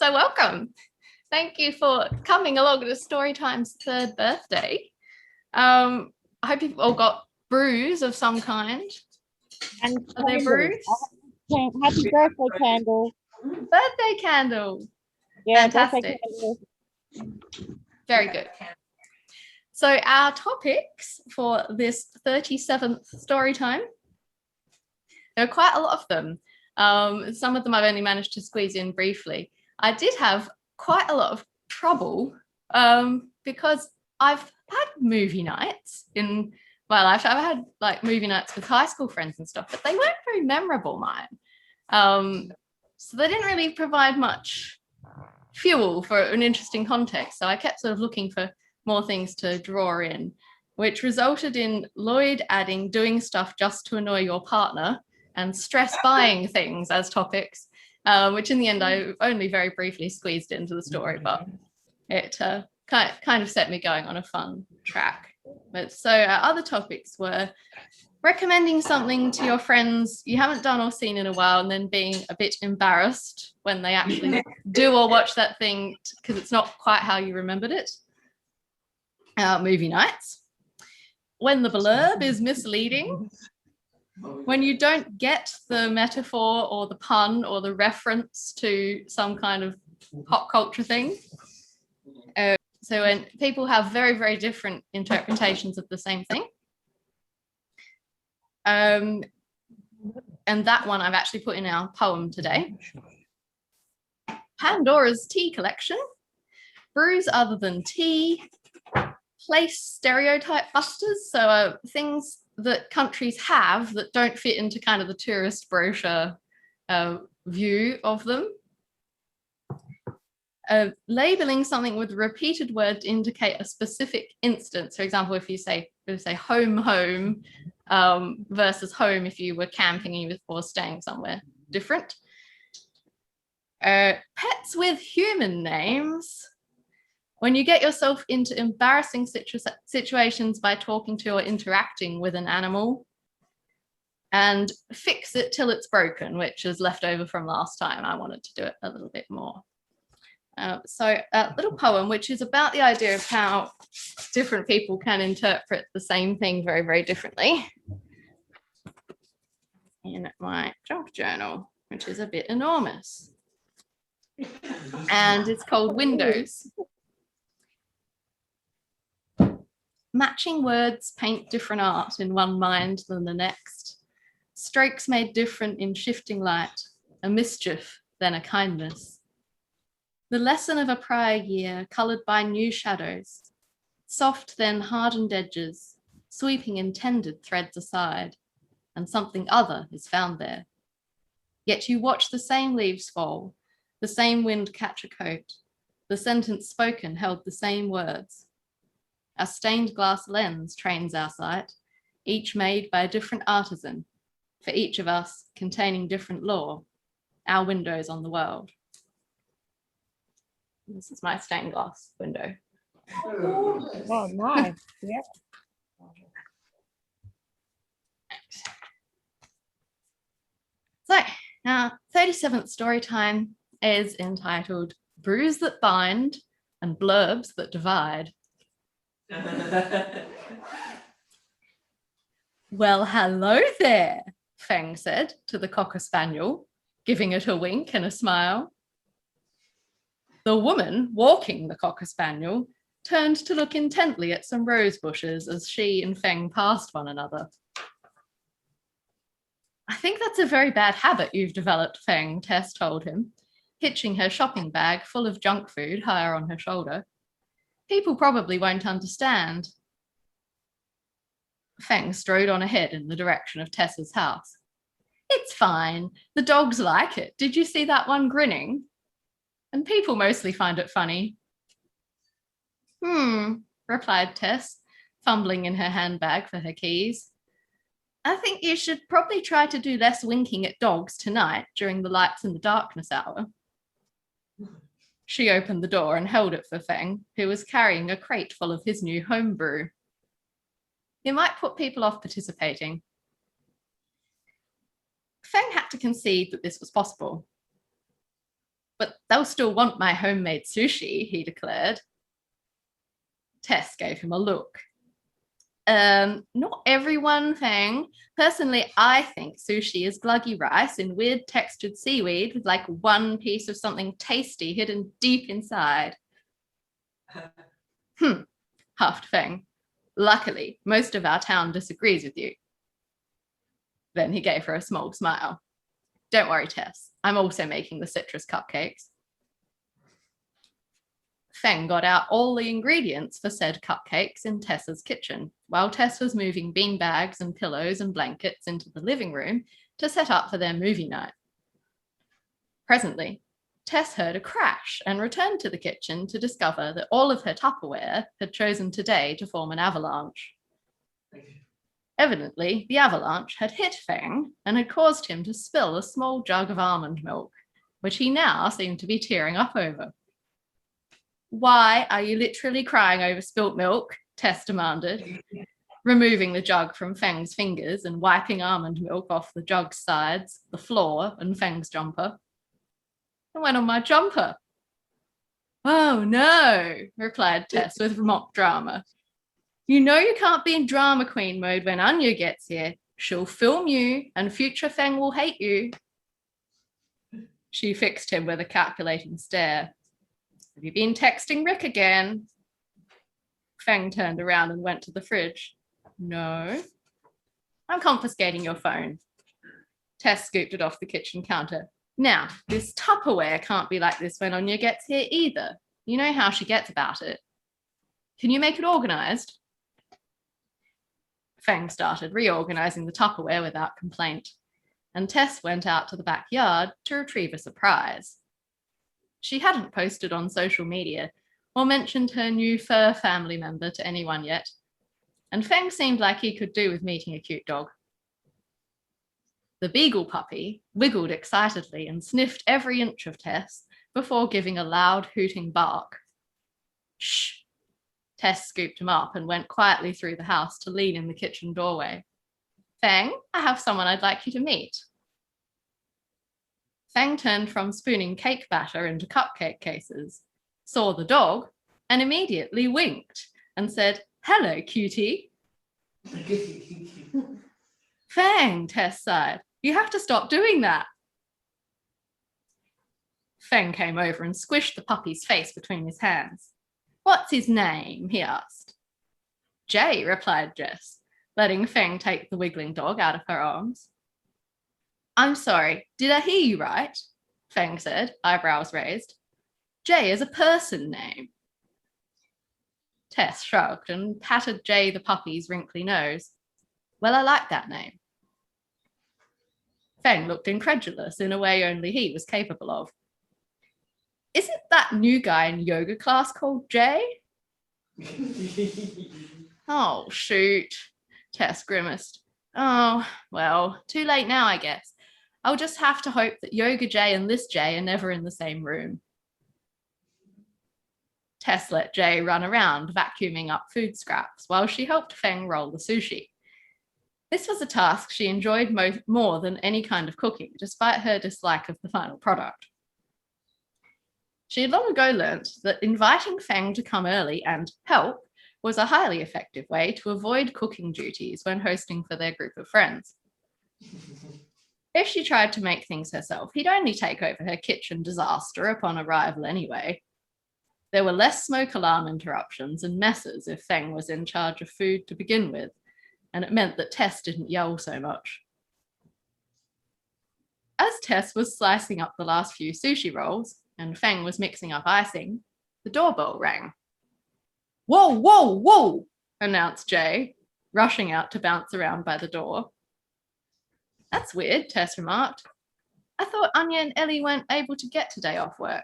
So welcome. Thank you for coming along to Storytime's third birthday. I hope you've all got brews of some kind. And Are there brews? Happy birthday candle. Birthday candle. Yeah, fantastic. birthday candle. Very good. So our topics for this 37th Storytime, there are quite a lot of them. Some of them I've only managed to squeeze in briefly. I did have quite a lot of trouble because I've had movie nights in my life. I've had like movie nights with high school friends and stuff, but they weren't very memorable, mine. So they didn't really provide much fuel for an interesting context. So I kept sort of looking for more things to draw in, which resulted in Lloyd adding doing stuff just to annoy your partner and stress buying things as topics, which in the end I only very briefly squeezed into the story, but it kind of set me going on a fun track. But so our other topics were recommending something to your friends you haven't done or seen in a while, and then being a bit embarrassed when they actually do or watch that thing because it's not quite how you remembered it. Movie nights. When the blurb is misleading. When you don't get the metaphor or the pun or the reference to some kind of pop culture thing. So when people have very, very different interpretations of the same thing. And that one I've actually put in our poem today. Pandora's tea collection. Brews other than tea. Place stereotype busters. So things that countries have that don't fit into kind of the tourist brochure view of them. Labeling something with a repeated word to indicate a specific instance. For example, if you say home versus home if you were camping or staying somewhere different. Pets with human names. When you get yourself into embarrassing situations by talking to or interacting with an animal. And fix it till it's broken, which is left over from last time. I wanted to do it a little bit more. So a little poem, which is about the idea of how different people can interpret the same thing very, very differently. In my junk journal, which is a bit enormous. And it's called Windows. Matching words paint different art in one mind than the next. Strokes made different in shifting light, a mischief, then a kindness. The lesson of a prior year coloured by new shadows, soft then hardened edges, sweeping intended threads aside, and something other is found there. Yet you watch the same leaves fall, the same wind catch a coat, the sentence spoken held the same words. A stained glass lens trains our sight, each made by a different artisan, for each of us containing different lore, our windows on the world. This is my stained glass window. Oh, nice. Yeah. So, our 37th story time is entitled Brews That Bind and Blurbs That Divide. Well, hello there, Feng said to the cocker spaniel, giving it a wink and a smile. The woman walking the cocker spaniel turned to look intently at some rose bushes as she and Feng passed one another. I think that's a very bad habit you've developed, Feng, Tess told him, hitching her shopping bag full of junk food higher on her shoulder. People probably won't understand. Feng strode on ahead in the direction of Tess's house. It's fine. The dogs like it. Did you see that one grinning? And people mostly find it funny. Replied Tess, fumbling in her handbag for her keys. I think you should probably try to do less winking at dogs tonight during the lights in the darkness hour. She opened the door and held it for Feng, who was carrying a crate full of his new home brew. It might put people off participating. Feng had to concede that this was possible. but they'll still want my homemade sushi, he declared. Tess gave him a look. Not everyone, Feng. Personally, I think sushi is gluggy rice in weird textured seaweed with like one piece of something tasty hidden deep inside. Huffed Feng. Luckily, most of our town disagrees with you. Then he gave her a small smile. Don't worry, Tess. I'm also making the citrus cupcakes. Feng got out all the ingredients for said cupcakes in Tess's kitchen, while Tess was moving beanbags and pillows and blankets into the living room to set up for their movie night. Presently, Tess heard a crash and returned to the kitchen to discover that all of her Tupperware had chosen today to form an avalanche. Evidently, the avalanche had hit Feng and had caused him to spill a small jug of almond milk, which he now seemed to be tearing up over. Why are you literally crying over spilt milk? Tess demanded, removing the jug from Feng's fingers and wiping almond milk off the jug's sides, the floor, and Feng's jumper. It went on my jumper. Oh no, replied Tess with mock drama. You know you can't be in drama queen mode when Anya gets here. She'll film you and future Feng will hate you. She fixed him with a calculating stare. Have you been texting Rick again? Feng turned around and went to the fridge. No. I'm confiscating your phone. Tess scooped it off the kitchen counter. Now, this Tupperware can't be like this when Anya gets here either. You know how she gets about it. Can you make it organized? Feng started reorganizing the Tupperware without complaint, and Tess went out to the backyard to retrieve a surprise. She hadn't posted on social media or mentioned her new fur family member to anyone yet, and Feng seemed like he could do with meeting a cute dog. The beagle puppy wiggled excitedly and sniffed every inch of Tess before giving a loud hooting bark. Shh! Tess scooped him up and went quietly through the house to lean in the kitchen doorway. Feng, I have someone I'd like you to meet. Feng turned from spooning cake batter into cupcake cases, saw the dog, and immediately winked and said, "Hello, cutie." Feng, Tess sighed. You have to stop doing that. Feng came over and squished the puppy's face between his hands. What's his name? He asked. Jay, replied Jess, letting Feng take the wiggling dog out of her arms. I'm sorry, did I hear you right? Feng said, eyebrows raised. Jay is a person name. Tess shrugged and patted Jay the puppy's wrinkly nose. Well, I like that name. Feng looked incredulous in a way only he was capable of. Isn't that new guy in yoga class called Jay? Oh, shoot, Tess grimaced. Oh, well, too late now, I guess. I'll just have to hope that Yoga Jay and this Jay are never in the same room. Tess let Jay run around, vacuuming up food scraps while she helped Feng roll the sushi. This was a task she enjoyed more than any kind of cooking, despite her dislike of the final product. She had long ago learnt that inviting Feng to come early and help was a highly effective way to avoid cooking duties when hosting for their group of friends. If she tried to make things herself, he'd only take over her kitchen disaster upon arrival anyway. There were less smoke alarm interruptions and messes if Feng was in charge of food to begin with, and it meant that Tess didn't yell so much. As Tess was slicing up the last few sushi rolls, and Feng was mixing up icing, the doorbell rang. Whoa, whoa, whoa, announced Jay, rushing out to bounce around by the door. That's weird, Tess remarked. I thought Anya and Ellie weren't able to get today off work.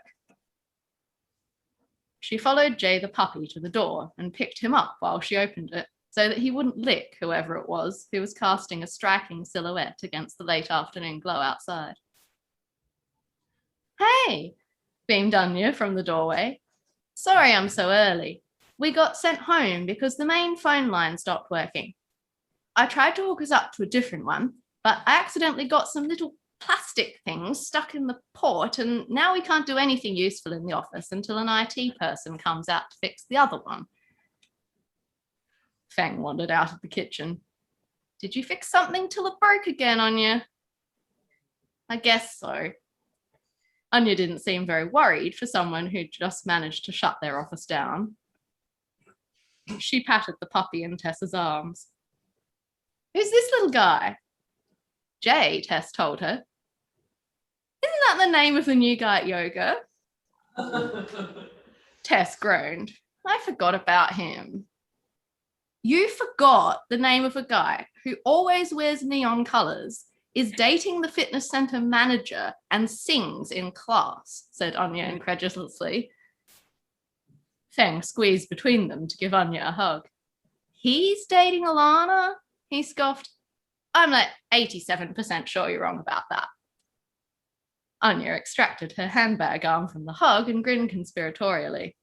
She followed Jay the puppy to the door and picked him up while she opened it, so that he wouldn't lick whoever it was who was casting a striking silhouette against the late afternoon glow outside. Hey, beamed Anya from the doorway. Sorry I'm so early. We got sent home because the main phone line stopped working. I tried to hook us up to a different one, but I accidentally got some little plastic things stuck in the port, and now we can't do anything useful in the office until an IT person comes out to fix the other one. Feng wandered out of the kitchen. Did you fix something till it broke again, Anya? I guess so. Anya didn't seem very worried for someone who'd just managed to shut their office down. She patted the puppy in Tess's arms. Who's this little guy? Jay, Tess told her. Isn't that the name of the new guy at yoga? Tess groaned. I forgot about him. You forgot the name of a guy who always wears neon colours, is dating the fitness centre manager, and sings in class, said Anya incredulously. Feng squeezed between them to give Anya a hug. He's dating Alana? He scoffed. I'm like 87% sure you're wrong about that. Anya extracted her handbag arm from the hug and grinned conspiratorially.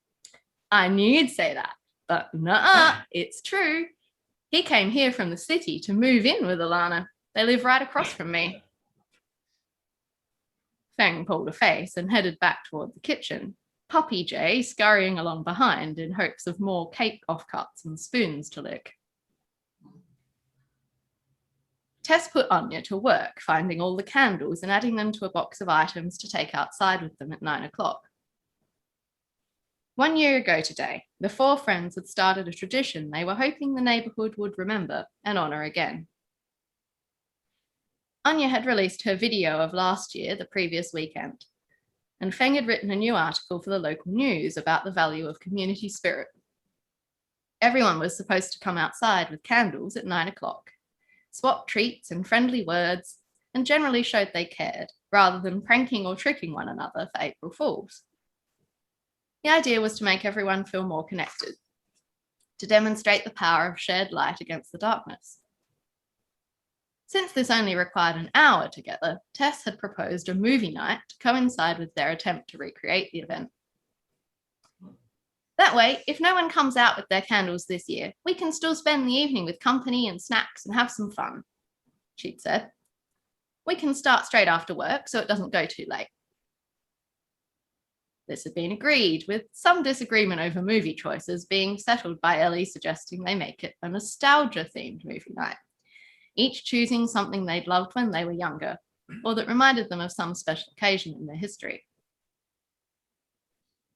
I knew you'd say that, but nuh-uh, it's true. He came here from the city to move in with Alana. They live right across from me. Feng pulled a face and headed back toward the kitchen, Puppy Jay scurrying along behind in hopes of more cake offcuts and spoons to lick. Tess put Anya to work, finding all the candles and adding them to a box of items to take outside with them at 9 o'clock. 1 year ago today, the four friends had started a tradition they were hoping the neighbourhood would remember and honour again. Anya had released her video of last year, the previous weekend, and Feng had written a new article for the local news about the value of community spirit. Everyone was supposed to come outside with candles at 9 o'clock, swap treats and friendly words, and generally showed they cared, rather than pranking or tricking one another for April Fools. The idea was to make everyone feel more connected, to demonstrate the power of shared light against the darkness. Since this only required an hour together, Tess had proposed a movie night to coincide with their attempt to recreate the event. That way, if no one comes out with their candles this year, we can still spend the evening with company and snacks and have some fun, she'd said. We can start straight after work so it doesn't go too late. This had been agreed, with some disagreement over movie choices being settled by Ellie suggesting they make it a nostalgia-themed movie night, each choosing something they'd loved when they were younger, or that reminded them of some special occasion in their history.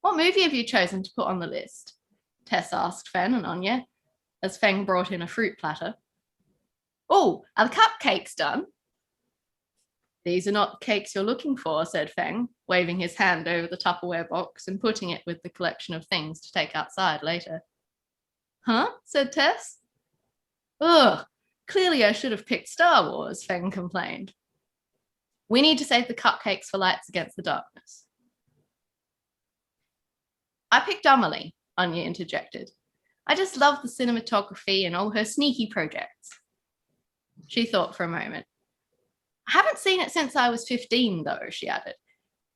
What movie have you chosen to put on the list? Tess asked Feng and Anya, as Feng brought in a fruit platter. Oh, are the cupcakes done? These are not the cakes you're looking for, said Feng, waving his hand over the Tupperware box and putting it with the collection of things to take outside later. Huh? Said Tess. Ugh, clearly I should have picked Star Wars, Feng complained. We need to save the cupcakes for lights against the darkness. I picked Amelie, Anya interjected. I just love the cinematography and all her sneaky projects. She thought for a moment. I haven't seen it since I was 15, though, she added.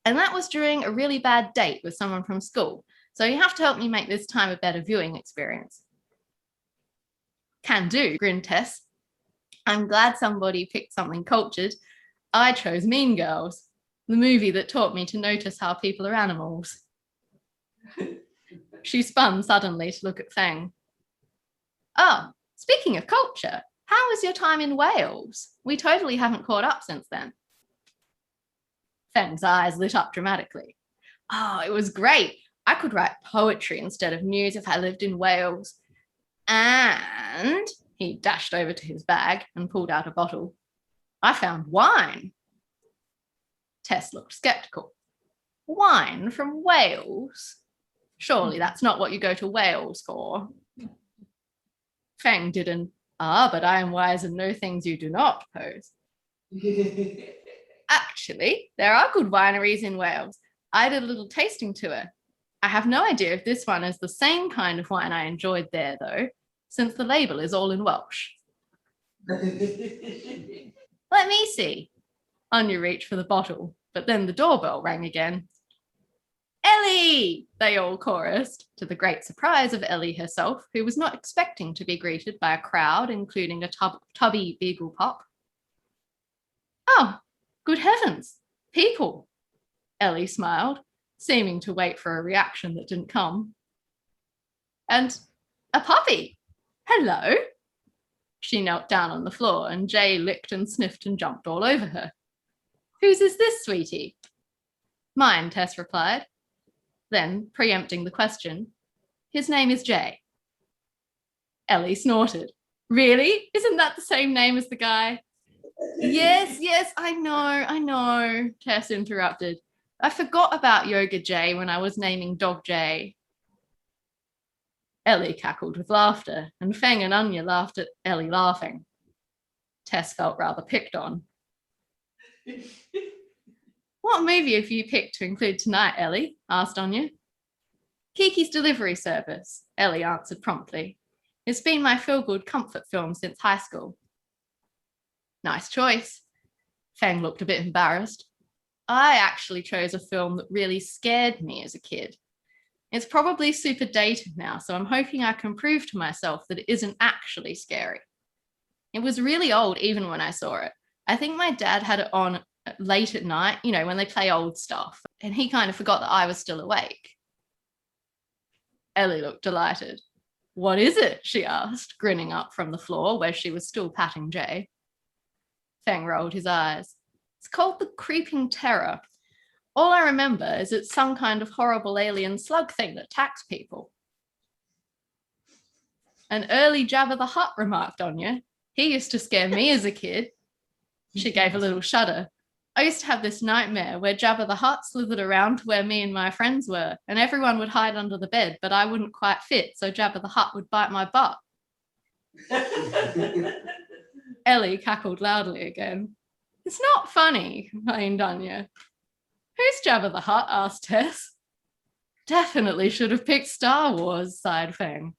And that was during a really bad date with someone from school, so you have to help me make this time a better viewing experience. Can do, grinned Tess. I'm glad somebody picked something cultured. I chose Mean Girls, the movie that taught me to notice how people are animals. She spun suddenly to look at Feng. Oh, speaking of culture, how was your time in Wales? We totally haven't caught up since then. Feng's eyes lit up dramatically. Oh, it was great. I could write poetry instead of news if I lived in Wales. And he dashed over to his bag and pulled out a bottle. I found wine. Tess looked skeptical. Wine from Wales? Surely that's not what you go to Wales for. Feng didn't. But I am wise and know things you do not pose. Actually, there are good wineries in Wales. I did a little tasting tour. I have no idea if this one is the same kind of wine I enjoyed there, though, since the label is all in Welsh. Let me see. Anya reached for the bottle, but then the doorbell rang again. Ellie! They all chorused, to the great surprise of Ellie herself, who was not expecting to be greeted by a crowd, including a tubby beagle pup. Oh, Good heavens, people. Ellie smiled, seeming to wait for a reaction that didn't come. And a puppy. Hello. She knelt down on the floor and Jay licked and sniffed and jumped all over her. Whose is this, sweetie? Mine, Tess replied. Then, preempting the question, his name is Jay. Ellie snorted. Really? Isn't that the same name as the guy? Yes, I know, Tess interrupted. I forgot about Yoga Jay when I was naming Dog Jay. Ellie cackled with laughter, and Feng and Anya laughed at Ellie laughing. Tess felt rather picked on. What movie have you picked to include tonight, Ellie? Asked Anya. Kiki's Delivery Service, Ellie answered promptly. It's been my feel-good comfort film since high school. Nice choice. Feng looked a bit embarrassed. I actually chose a film that really scared me as a kid. It's probably super dated now, so I'm hoping I can prove to myself that it isn't actually scary. It was really old even when I saw it. I think my dad had it on late at night, when they play old stuff, and he kind of forgot that I was still awake. Ellie looked delighted. What is it? She asked, grinning up from the floor where she was still patting Jay. Feng rolled his eyes. It's called The Creeping Terror. All I remember is it's some kind of horrible alien slug thing that attacks people. An early Jabba the Hutt, remarked Anya. He used to scare me as a kid. She gave a little shudder. I used to have this nightmare where Jabba the Hutt slithered around to where me and my friends were, and everyone would hide under the bed, but I wouldn't quite fit, so Jabba the Hutt would bite my butt. Ellie cackled loudly again. It's not funny, moaned Anya. Who's Jabba the Hutt? Asked Tess. Definitely should have picked Star Wars, sighed Feng.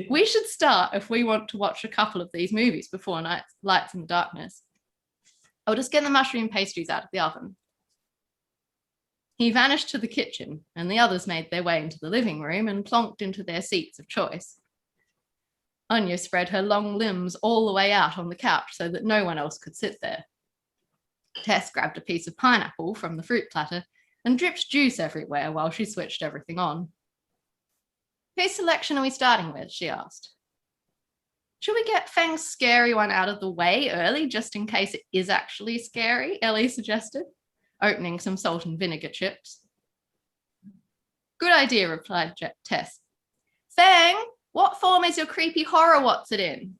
We should start if we want to watch a couple of these movies before Lights in the Darkness. I'll just get the mushroom pastries out of the oven. He vanished to the kitchen, and the others made their way into the living room and plonked into their seats of choice. Anya spread her long limbs all the way out on the couch so that no one else could sit there. Tess grabbed a piece of pineapple from the fruit platter and dripped juice everywhere while she switched everything on. Whose selection are we starting with? She asked. Should we get Feng's scary one out of the way early, just in case it is actually scary? Ellie suggested, opening some salt and vinegar chips. Good idea, replied Tess. Feng, what form is your creepy horror? What's it in?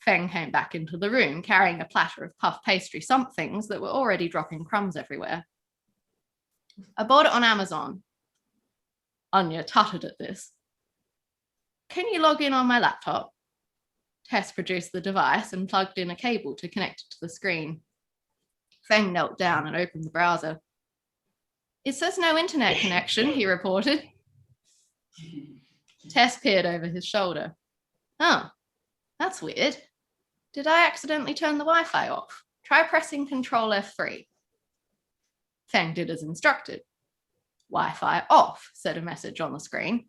Feng came back into the room, carrying a platter of puff pastry somethings that were already dropping crumbs everywhere. I bought it on Amazon. Anya tutted at this. Can you log in on my laptop? Tess produced the device and plugged in a cable to connect it to the screen. Feng knelt down and opened the browser. It says no internet connection, he reported. Tess peered over his shoulder. Oh, that's weird. Did I accidentally turn the Wi-Fi off? Try pressing Control F3. Feng did as instructed. Wi-Fi off, said a message on the screen.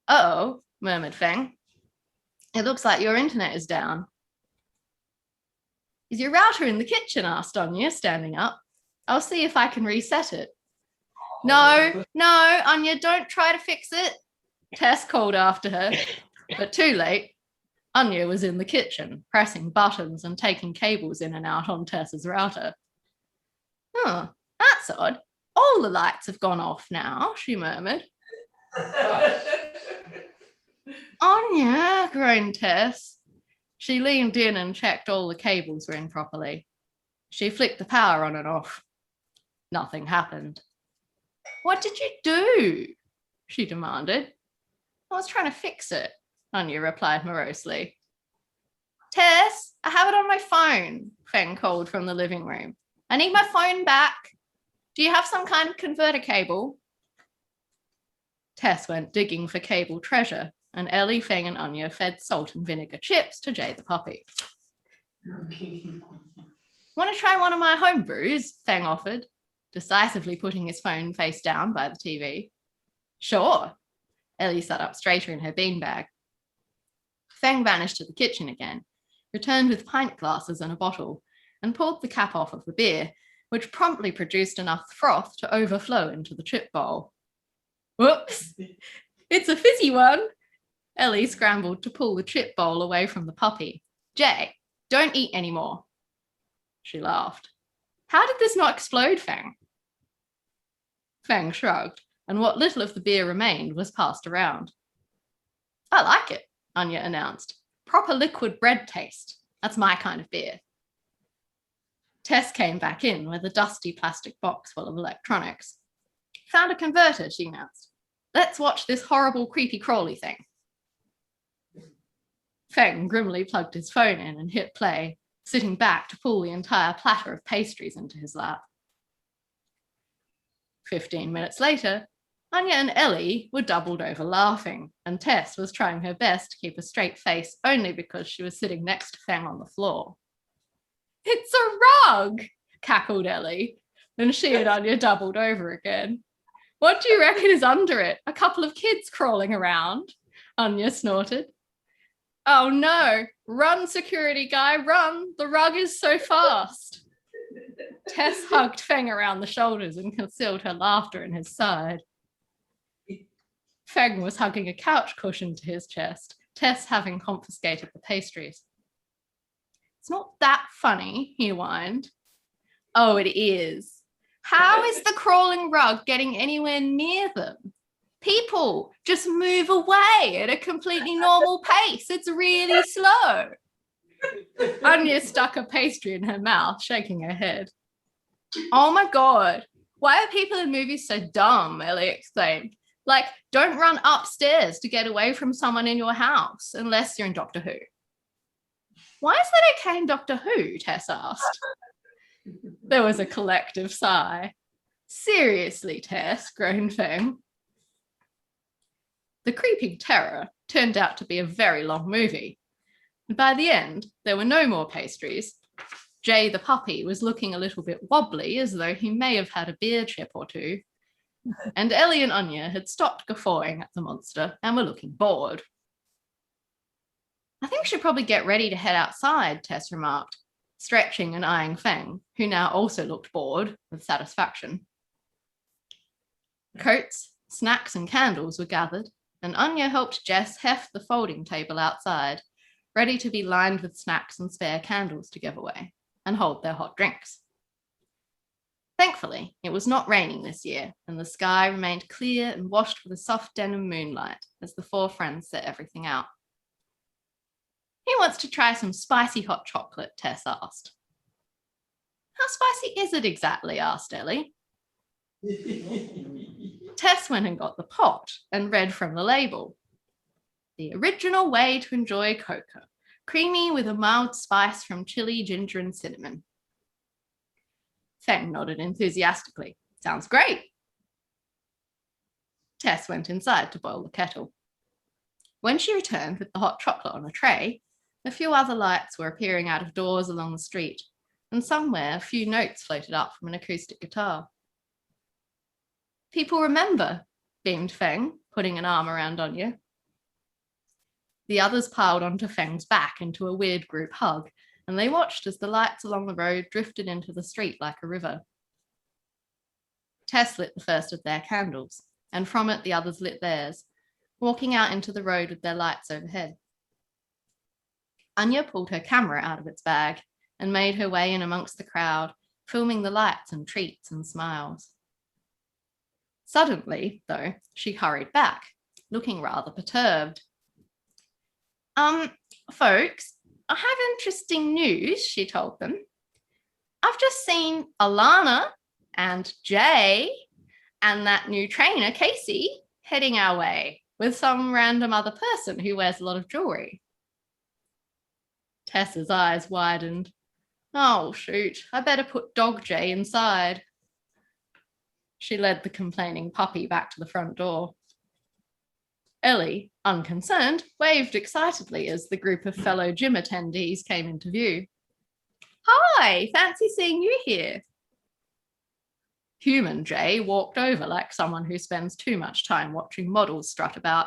Uh-oh, murmured Feng. It looks like your internet is down. Is your router in the kitchen? Asked Anya, standing up. I'll see if I can reset it. No, Anya, don't try to fix it. Tess called after her, but too late. Anya was in the kitchen, pressing buttons and taking cables in and out on Tess's router. Oh, that's odd. All the lights have gone off now, she murmured. Anya, groaned Tess. She leaned in and checked all the cables were in properly. She flicked the power on and off. Nothing happened. What did you do? She demanded. I was trying to fix it, Anya replied morosely. Tess, I have it on my phone, Feng called from the living room. I need my phone back. Do you have some kind of converter cable? Tess went digging for cable treasure, and Ellie, Feng, and Anya fed salt and vinegar chips to Jay the puppy. Want to try one of my home brews? Feng offered, decisively putting his phone face down by the TV. Sure. Ellie sat up straighter in her beanbag. Feng vanished to the kitchen again, returned with pint glasses and a bottle, and poured the cap off of the beer, which promptly produced enough froth to overflow into the chip bowl. Whoops! It's a fizzy one! Ellie scrambled to pull the chip bowl away from the puppy. Jay, don't eat anymore. She laughed. How did this not explode, Feng? Feng shrugged, and what little of the beer remained was passed around. I like it, Anya announced. Proper liquid bread taste. That's my kind of beer. Tess came back in with a dusty plastic box full of electronics. Found a converter, she announced. Let's watch this horrible creepy crawly thing. Feng grimly plugged his phone in and hit play, sitting back to pull the entire platter of pastries into his lap. 15 minutes later, Anya and Ellie were doubled over laughing, and Tess was trying her best to keep a straight face only because she was sitting next to Feng on the floor. It's a rug, cackled Ellie, and she and Anya doubled over again. What do you reckon is under it? A couple of kids crawling around? Anya snorted. Oh no, run, security guy, run. The rug is so fast. Tess hugged Feng around the shoulders and concealed her laughter in his side. Feng was hugging a couch cushion to his chest, Tess having confiscated the pastries. It's not that funny, he whined. Oh, it is. How is the crawling rug getting anywhere near them? People just move away at a completely normal pace. It's really slow. Anya stuck a pastry in her mouth, shaking her head. Oh my God, why are people in movies so dumb? Ellie exclaimed. Like, don't run upstairs to get away from someone in your house, unless you're in Doctor Who. Why is that okay in Doctor Who? Tess asked. There was a collective sigh. Seriously, Tess, groaned Feng. The Creeping Terror turned out to be a very long movie. And by the end, there were no more pastries. Jay the puppy was looking a little bit wobbly, as though he may have had a beer chip or two. And Ellie and Anya had stopped guffawing at the monster and were looking bored. I think we should probably get ready to head outside, Tess remarked, stretching and eyeing Feng, who now also looked bored with satisfaction. Coats, snacks and candles were gathered, and Anya helped Jess heft the folding table outside, ready to be lined with snacks and spare candles to give away, and hold their hot drinks. Thankfully, it was not raining this year, and the sky remained clear and washed with a soft denim moonlight as the four friends set everything out. Who wants to try some spicy hot chocolate? Tess asked. How spicy is it exactly? Asked Ellie. Tess went and got the pot and read from the label. The original way to enjoy cocoa, creamy with a mild spice from chili, ginger, and cinnamon. Feng nodded enthusiastically. Sounds great. Tess went inside to boil the kettle. When she returned with the hot chocolate on a tray, a few other lights were appearing out of doors along the street, and somewhere a few notes floated up from an acoustic guitar. People remember, beamed Feng, putting an arm around Anya. The others piled onto Feng's back into a weird group hug, and they watched as the lights along the road drifted into the street like a river. Tess lit the first of their candles, and from it the others lit theirs, walking out into the road with their lights overhead. Anya pulled her camera out of its bag and made her way in amongst the crowd, filming the lights and treats and smiles. Suddenly, though, she hurried back, looking rather perturbed. Folks, I have interesting news, she told them. I've just seen Alana and Jay and that new trainer, Casey, heading our way with some random other person who wears a lot of jewelry. Tessa's eyes widened. Oh, shoot, I better put Dog Jay inside. She led the complaining puppy back to the front door. Ellie, unconcerned, waved excitedly as the group of fellow gym attendees came into view. Hi, fancy seeing you here. Human Jay walked over like someone who spends too much time watching models strut about.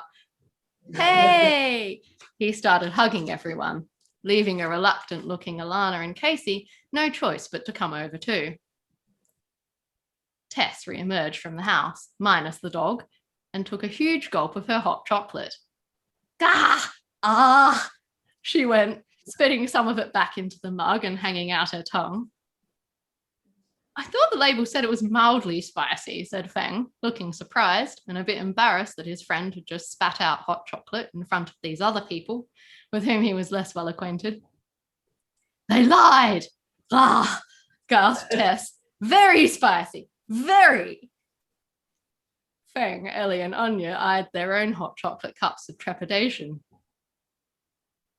Hey! He started hugging everyone. leaving a reluctant-looking Alana and Casey no choice but to come over too. Tess re-emerged from the house, minus the dog, and took a huge gulp of her hot chocolate. Gah! Ah! She went, spitting some of it back into the mug and hanging out her tongue. I thought the label said it was mildly spicy, said Feng, looking surprised and a bit embarrassed that his friend had just spat out hot chocolate in front of these other people with whom he was less well acquainted. They lied! Ah! Gasped Tess. Very spicy! Very! Feng, Ellie, and Anya eyed their own hot chocolate cups with trepidation.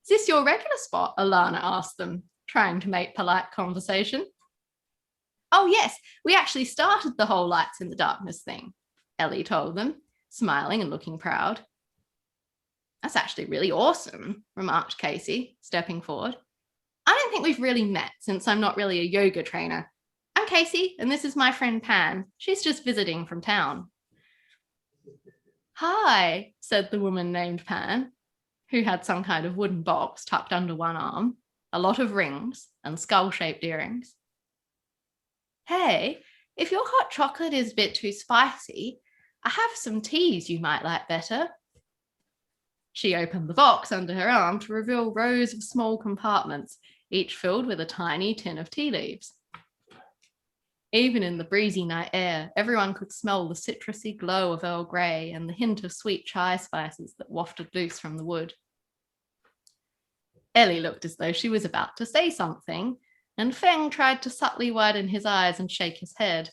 Is this your regular spot? Alana asked them, trying to make polite conversation. Oh yes, we actually started the whole lights in the darkness thing, Ellie told them, smiling and looking proud. That's actually really awesome, remarked Casey, stepping forward. I don't think we've really met since I'm not really a yoga trainer. I'm Casey, and this is my friend Pan. She's just visiting from town. Hi, said the woman named Pan, who had some kind of wooden box tucked under one arm, a lot of rings, and skull-shaped earrings. Hey, if your hot chocolate is a bit too spicy, I have some teas you might like better. She opened the box under her arm to reveal rows of small compartments, each filled with a tiny tin of tea leaves. Even in the breezy night air, everyone could smell the citrusy glow of Earl Grey and the hint of sweet chai spices that wafted loose from the wood. Ellie looked as though she was about to say something, and Feng tried to subtly widen his eyes and shake his head.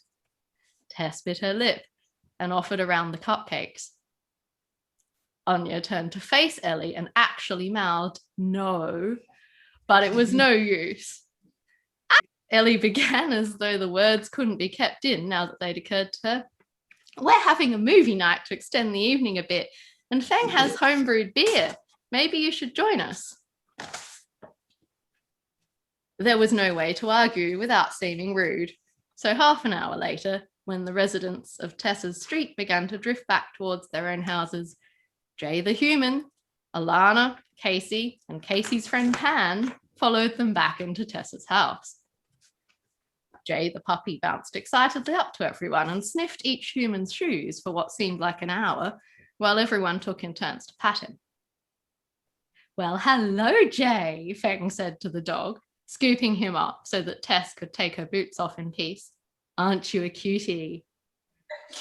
Tess bit her lip and offered around the cupcakes. Anya turned to face Ellie and actually mouthed no, but it was no use. Ellie began as though the words couldn't be kept in now that they'd occurred to her. We're having a movie night to extend the evening a bit, and Feng has homebrewed beer. Maybe you should join us. There was no way to argue without seeming rude. So half an hour later, when the residents of Tessa's street began to drift back towards their own houses, Jay the human, Alana, Casey, and Casey's friend Pan followed them back into Tessa's house. Jay the puppy bounced excitedly up to everyone and sniffed each human's shoes for what seemed like an hour, while everyone took in turns to pat him. Well, hello, Jay, Feng said to the dog, scooping him up so that Tess could take her boots off in peace. Aren't you a cutie?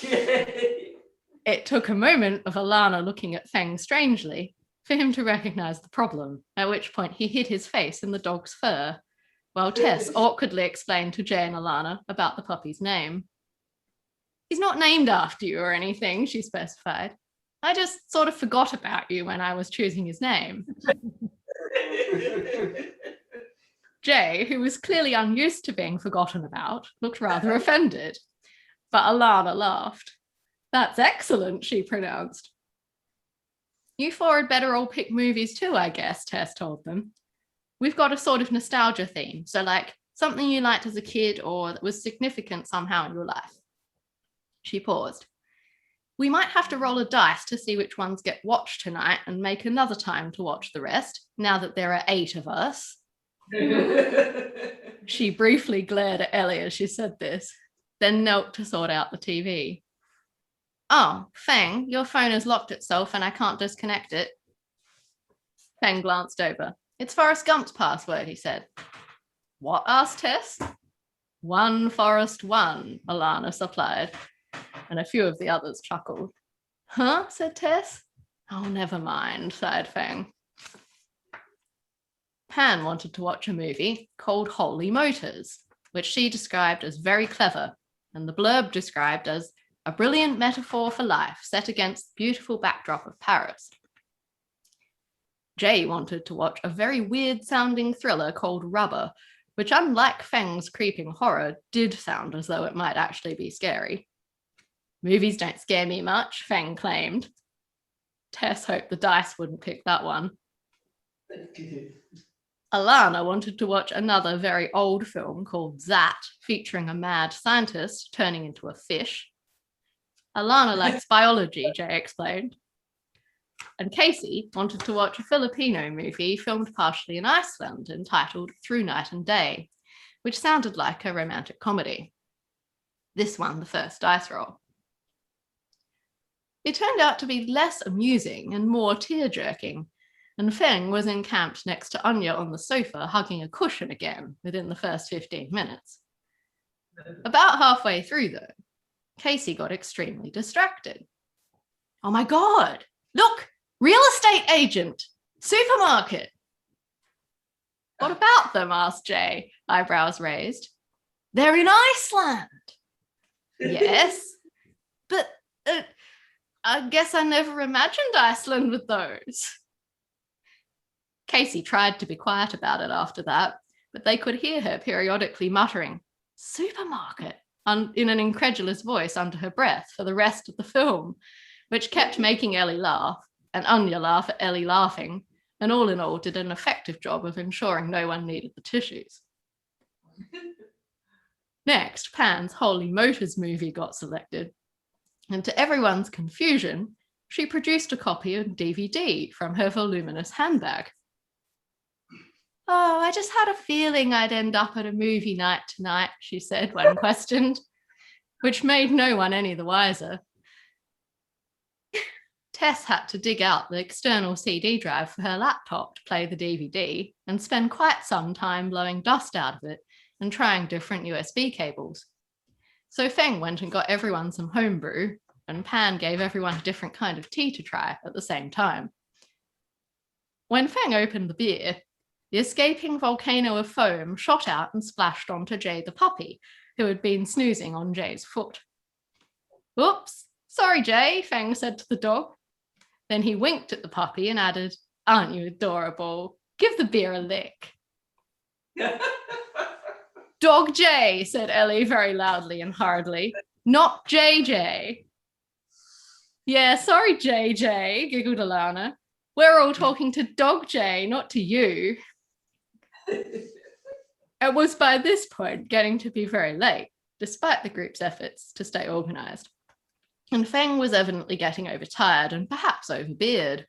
It took a moment of Alana looking at Feng strangely for him to recognize the problem, at which point he hid his face in the dog's fur, while Tess awkwardly explained to Jay and Alana about the puppy's name. He's not named after you or anything, she specified. I just sort of forgot about you when I was choosing his name. Jay, who was clearly unused to being forgotten about, looked rather offended, but Alana laughed. That's excellent, she pronounced. You four had better all pick movies too, I guess, Tess told them. We've got a sort of nostalgia theme, so like something you liked as a kid or that was significant somehow in your life. She paused. We might have to roll a dice to see which ones get watched tonight and make another time to watch the rest, now that there are 8 of us. She briefly glared at Ellie as she said this, then knelt to sort out the TV. Oh, Feng, your phone has locked itself and I can't disconnect it. Feng glanced over. It's Forrest Gump's password, he said. What? Asked Tess. 1 Forrest 1, Alana supplied, and a few of the others chuckled. Huh? Said Tess. Oh, never mind, sighed Feng. Pan wanted to watch a movie called Holy Motors, which she described as very clever, and the blurb described as a brilliant metaphor for life set against the beautiful backdrop of Paris. Jay wanted to watch a very weird-sounding thriller called Rubber, which, unlike Feng's creeping horror, did sound as though it might actually be scary. Movies don't scare me much, Feng claimed. Tess hoped the dice wouldn't pick that one. Alana wanted to watch another very old film called Zat, featuring a mad scientist turning into a fish. Alana likes biology, Jay explained. and Casey wanted to watch a Filipino movie filmed partially in Iceland entitled Through Night and Day, which sounded like a romantic comedy. This won the first dice roll. It turned out to be less amusing and more tear-jerking, and Feng was encamped next to Anya on the sofa hugging a cushion again within the first 15 minutes. About halfway through, though, Casey got extremely distracted. Oh my God, look, real estate agent, supermarket. What about them? Asked Jay, eyebrows raised. They're in Iceland. Yes, but I guess I never imagined Iceland with those. Casey tried to be quiet about it after that, but they could hear her periodically muttering, supermarket, in an incredulous voice under her breath for the rest of the film, which kept making Ellie laugh and Anya laugh at Ellie laughing, and all in all did an effective job of ensuring no one needed the tissues. Next, Pan's Holy Motors movie got selected, and to everyone's confusion, she produced a copy of DVD from her voluminous handbag. Oh, I just had a feeling I'd end up at a movie night tonight, she said when questioned, which made no one any the wiser. Tess had to dig out the external CD drive for her laptop to play the DVD and spend quite some time blowing dust out of it and trying different USB cables. So Feng went and got everyone some homebrew, and Pan gave everyone a different kind of tea to try at the same time. When Feng opened the beer, the escaping volcano of foam shot out and splashed onto Jay the puppy, who had been snoozing on Jay's foot. Oops, sorry, Jay, Feng said to the dog. Then he winked at the puppy and added, aren't you adorable? Give the beer a lick. Dog Jay, said Ellie very loudly and hurriedly, not JJ. Yeah, sorry, JJ, giggled Alana. We're all talking to Dog Jay, not to you. It was by this point getting to be very late, despite the group's efforts to stay organised. And Feng was evidently getting overtired and perhaps overbeard.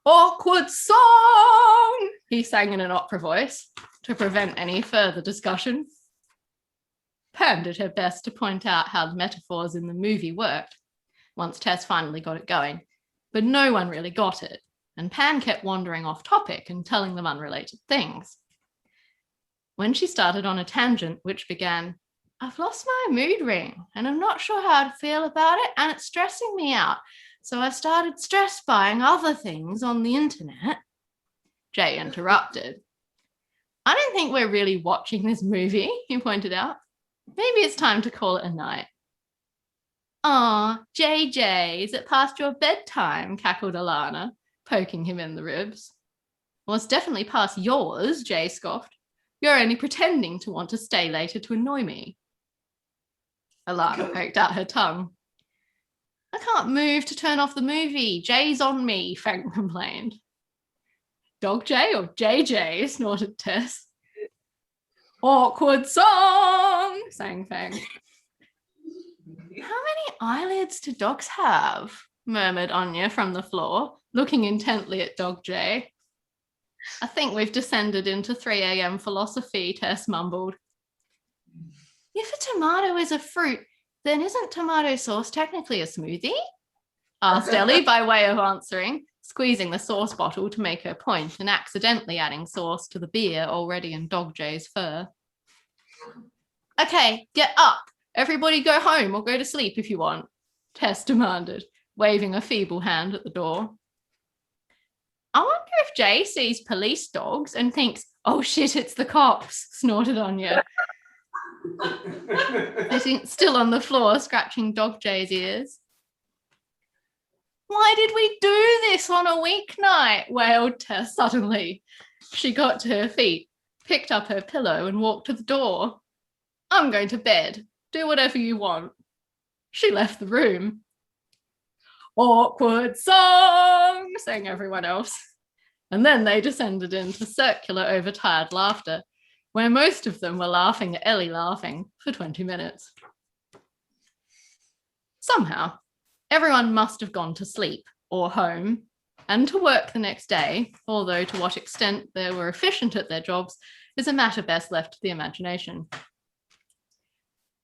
Awkward song, he sang in an opera voice to prevent any further discussion. Pam did her best to point out how the metaphors in the movie worked, once Tess finally got it going, but no one really got it, and Pan kept wandering off topic and telling them unrelated things. When she started on a tangent which began, I've lost my mood ring and I'm not sure how to feel about it and it's stressing me out, so I started stress buying other things on the internet. Jay interrupted. I don't think we're really watching this movie, he pointed out. Maybe it's time to call it a night. Aw, JJ, is it past your bedtime? Cackled Alana, poking him in the ribs. Well, it's definitely past yours, Jay scoffed. You're only pretending to want to stay later to annoy me. Alana poked out her tongue. I can't move to turn off the movie. Jay's on me, Feng complained. Dog Jay or JJ, snorted Tess. Awkward song, sang Feng. How many eyelids do dogs have? Murmured Anya from the floor, looking intently at Dog Jay. I think we've descended into 3 a.m. philosophy, Tess mumbled. If a tomato is a fruit, then isn't tomato sauce technically a smoothie? Asked Ellie by way of answering, squeezing the sauce bottle to make her point and accidentally adding sauce to the beer already in Dog Jay's fur. Okay, get up. Everybody go home or go to sleep if you want, Tess demanded, waving a feeble hand at the door. I wonder if Jay sees police dogs and thinks, oh shit, it's the cops, snorted Anya. Sitting still on the floor, scratching Dog Jay's ears. Why did we do this on a weeknight? Wailed Tess suddenly. She got to her feet, picked up her pillow and walked to the door. I'm going to bed. Do whatever you want. She left the room. Awkward song, sang everyone else. And then they descended into circular overtired laughter, where most of them were laughing at Ellie laughing for 20 minutes. Somehow, everyone must have gone to sleep, or home, and to work the next day, although to what extent they were efficient at their jobs is a matter best left to the imagination.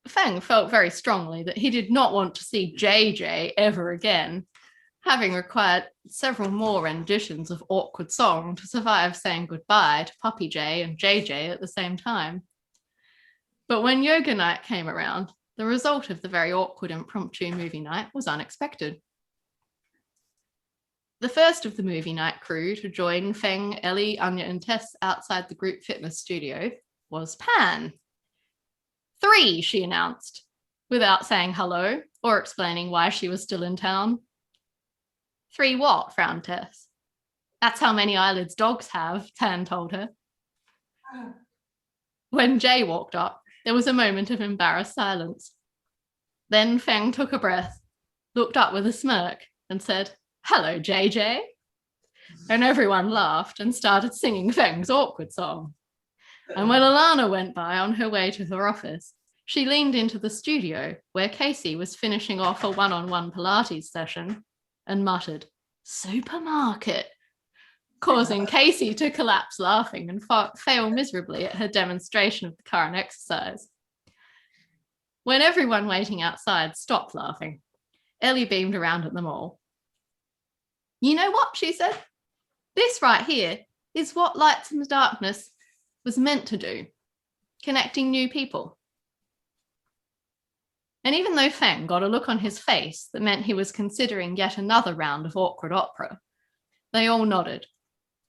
Feng felt very strongly that he did not want to see JJ ever again, having required several more renditions of awkward song to survive saying goodbye to Puppy J and JJ at the same time. But when yoga night came around, the result of the very awkward impromptu movie night was unexpected. The first of the movie night crew to join Feng, Ellie, Anya, and Tess outside the group fitness studio was Pan. 3, she announced, without saying hello or explaining why she was still in town. 3 what? Frowned Tess. That's how many eyelids dogs have, Tan told her. When Jay walked up, there was a moment of embarrassed silence. Then Feng took a breath, looked up with a smirk, and said, "Hello, JJ." And everyone laughed and started singing Feng's awkward song. And when Alana went by on her way to her office, she leaned into the studio where Casey was finishing off a one-on-one Pilates session and muttered, "Supermarket," causing Casey to collapse laughing and fail miserably at her demonstration of the current exercise. When everyone waiting outside stopped laughing, Ellie beamed around at them all. "You know what?" she said. "This right here is what Lights in the Darkness was meant to do, connecting new people." And even though Feng got a look on his face that meant he was considering yet another round of awkward opera, they all nodded,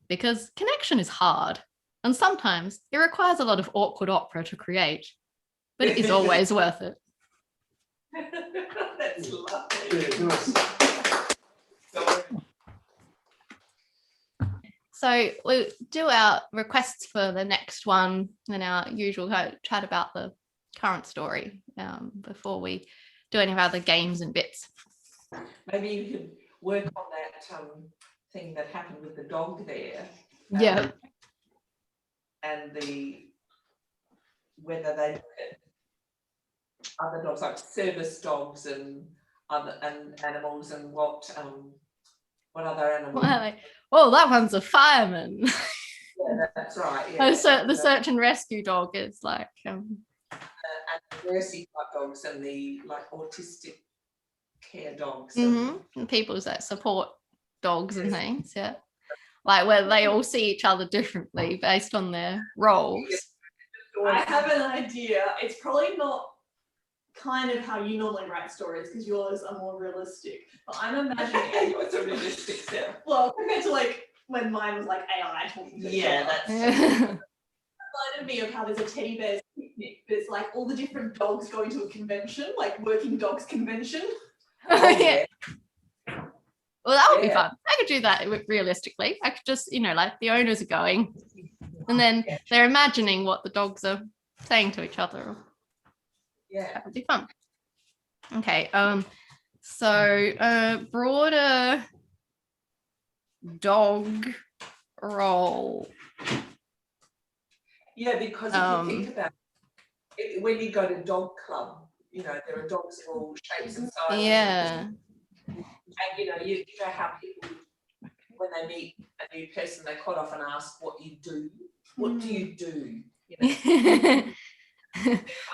because connection is hard, and sometimes it requires a lot of awkward opera to create, but it is always worth it. That's lovely. So we'll do our requests for the next one and our usual chat about the current story before we do any of other games and bits. Maybe you could work on that thing that happened with the dog there. Yeah. And whether they look at other dogs, like service dogs and other animals, and what other animals. Oh, that one's a fireman. Yeah, that's right. Yeah. The search and rescue dog is like and the mercy type dogs and the like autistic care dogs. And people's that support dogs and things, yeah. Like where they all see each other differently based on their roles. I have an idea. It's probably not kind of how you normally write stories because yours are more realistic. But I'm imagining Yours are realistic stuff. Well, compared to like when mine was like AI talking to each other. That's Reminded me of how there's a teddy bear's picnic, but it's like all the different dogs going to a convention, like working dogs convention. Yeah. Well, that would be fun. I could do that realistically. I could just, like the owners are going and then they're imagining what the dogs are saying to each other. Yeah. That would be fun. Okay. So broader dog role. Yeah, because if you think about it, when you go to dog club, there are dogs of all shapes and sizes. Yeah. And you know how people, when they meet a new person, they quite often ask what you do. What do you do?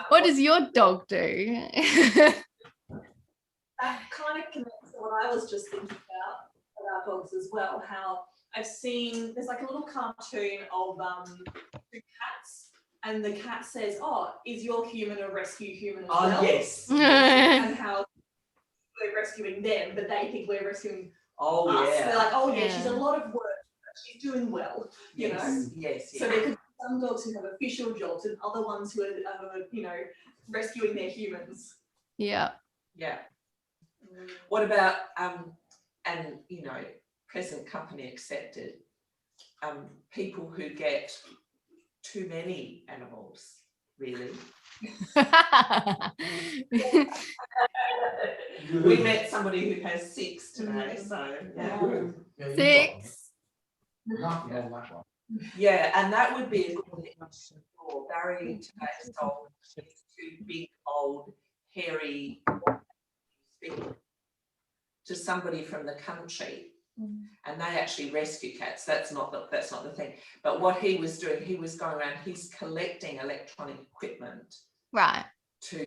What does your dog do? That kind of connects to what I was just thinking about dogs as well. How I've seen there's like a little cartoon of two cats, and the cat says, "Oh, is your human a rescue human as well?" Yes. And how we're rescuing them, but they think we're rescuing us. Yeah. They're like, "Oh yeah, she's a lot of work, but she's doing well." You know. Yes. So there could be some dogs who have official jobs, and other ones who are rescuing their humans. Yeah. Yeah. What about and present company accepted, people who get too many animals, really. We met somebody who has 6 today, so yeah. 6. Yeah, and that would be a good thing for Barry today's dog. It's too big, old, hairy. to somebody from the country, and they actually rescue cats. That's not the thing. But what he was doing, he was going around, he's collecting electronic equipment Right. to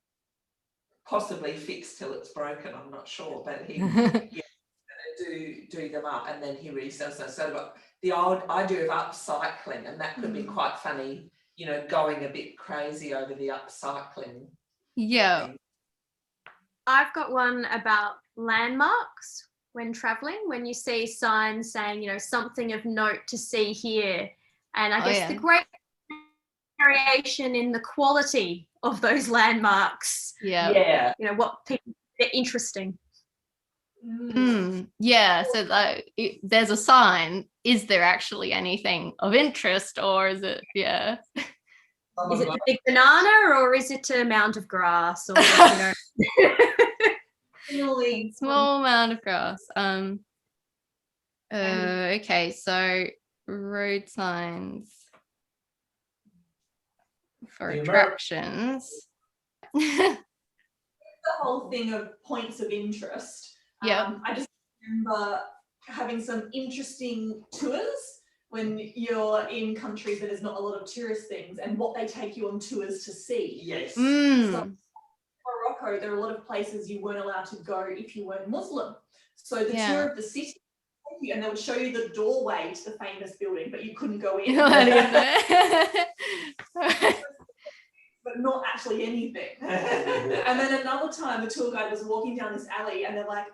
possibly fix till it's broken. I'm not sure, but he do them up, and then he resells them. So the old idea of upcycling, and that could be quite funny, you know, going a bit crazy over the upcycling. Yeah. thing. I've got one about landmarks when traveling, when you see signs saying, you know, something of note to see here. And I guess the great variation in the quality of those landmarks, Yeah. you know, what people, they're interesting. Yeah, so like, there's a sign. Is there actually anything of interest, or is it, Is it the big banana, or is it a mound of grass, or you know? small amount of grass? Okay, so road signs for attractions. The whole thing of points of interest. Yeah. I just remember having some interesting tours when you're in countries that there's not a lot of tourist things, and what they take you on tours to see. Yes. So Morocco, there are a lot of places you weren't allowed to go if you weren't Muslim. So the tour of the city, and they would show you the doorway to the famous building, but you couldn't go in. But not actually anything. And then another time the tour guide was walking down this alley, and they're like,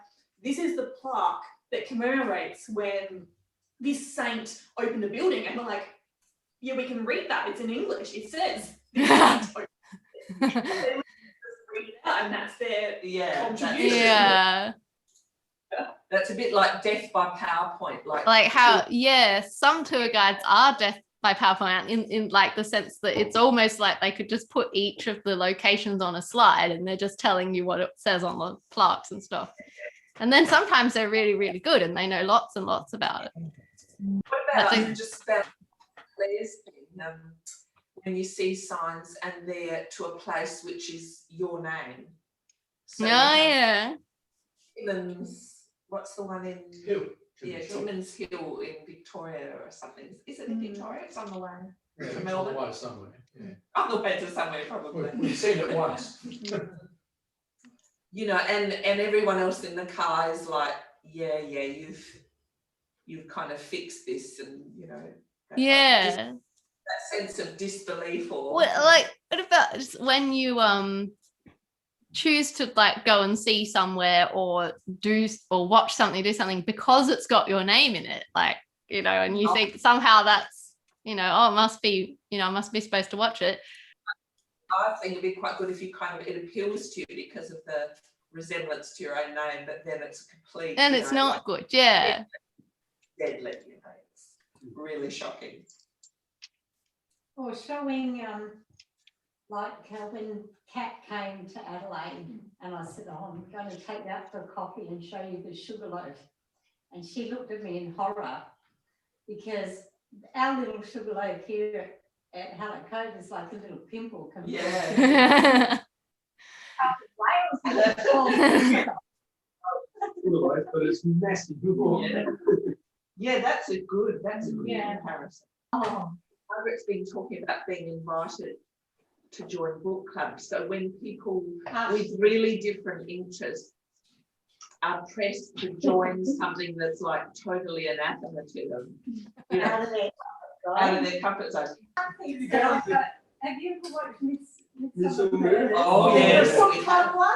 this is the plaque that commemorates when this saint opened a building. And we're like, yeah, we can read that. It's in English. It says this saint opened it. They would just read it out, and that's their contribution. Yeah. That's a bit like death by PowerPoint. Like how, some tour guides are death by PowerPoint in like the sense that it's almost like they could just put each of the locations on a slide, and they're just telling you what it says on the plaques and stuff. And then sometimes they're really, really good, and they know lots and lots about it. What about just about Claire's thing, when you see signs and they're to a place which is your name? So Timmins, what's the one in Timmins Hill in Victoria or something? Is it in Victoria? It's on the way to Melbourne. On the way somewhere. Yeah. On the way to somewhere, probably. We've seen it once. You know, and everyone else in the car is like, you've kind of fixed this, and you know, that sense of disbelief. Or what about just when you choose to like go and see somewhere or watch something, do something because it's got your name in it, like, you know, and you think somehow that's, you know, it must be supposed to watch it. I think it'd be quite good if you it appeals to you because of the resemblance to your own name, but then it's complete. And it's not good. Yeah. Deadly, you know, it's really shocking. Or showing, when Kat came to Adelaide, and I said, I'm going to take you out for a coffee and show you the sugar loaf. And she looked at me in horror, because our little sugar loaf here at Hallett Cove is like a little pimple compared to Wales. But it's massive. Yeah, that's a good comparison. Oh. Margaret's been talking about being invited to join book clubs. So when people with really different interests are pressed to join something that's like totally anathema to them, you know, out of their comfort zone. Have you ever watched Midsummer? Oh, yes. yes. Book club one?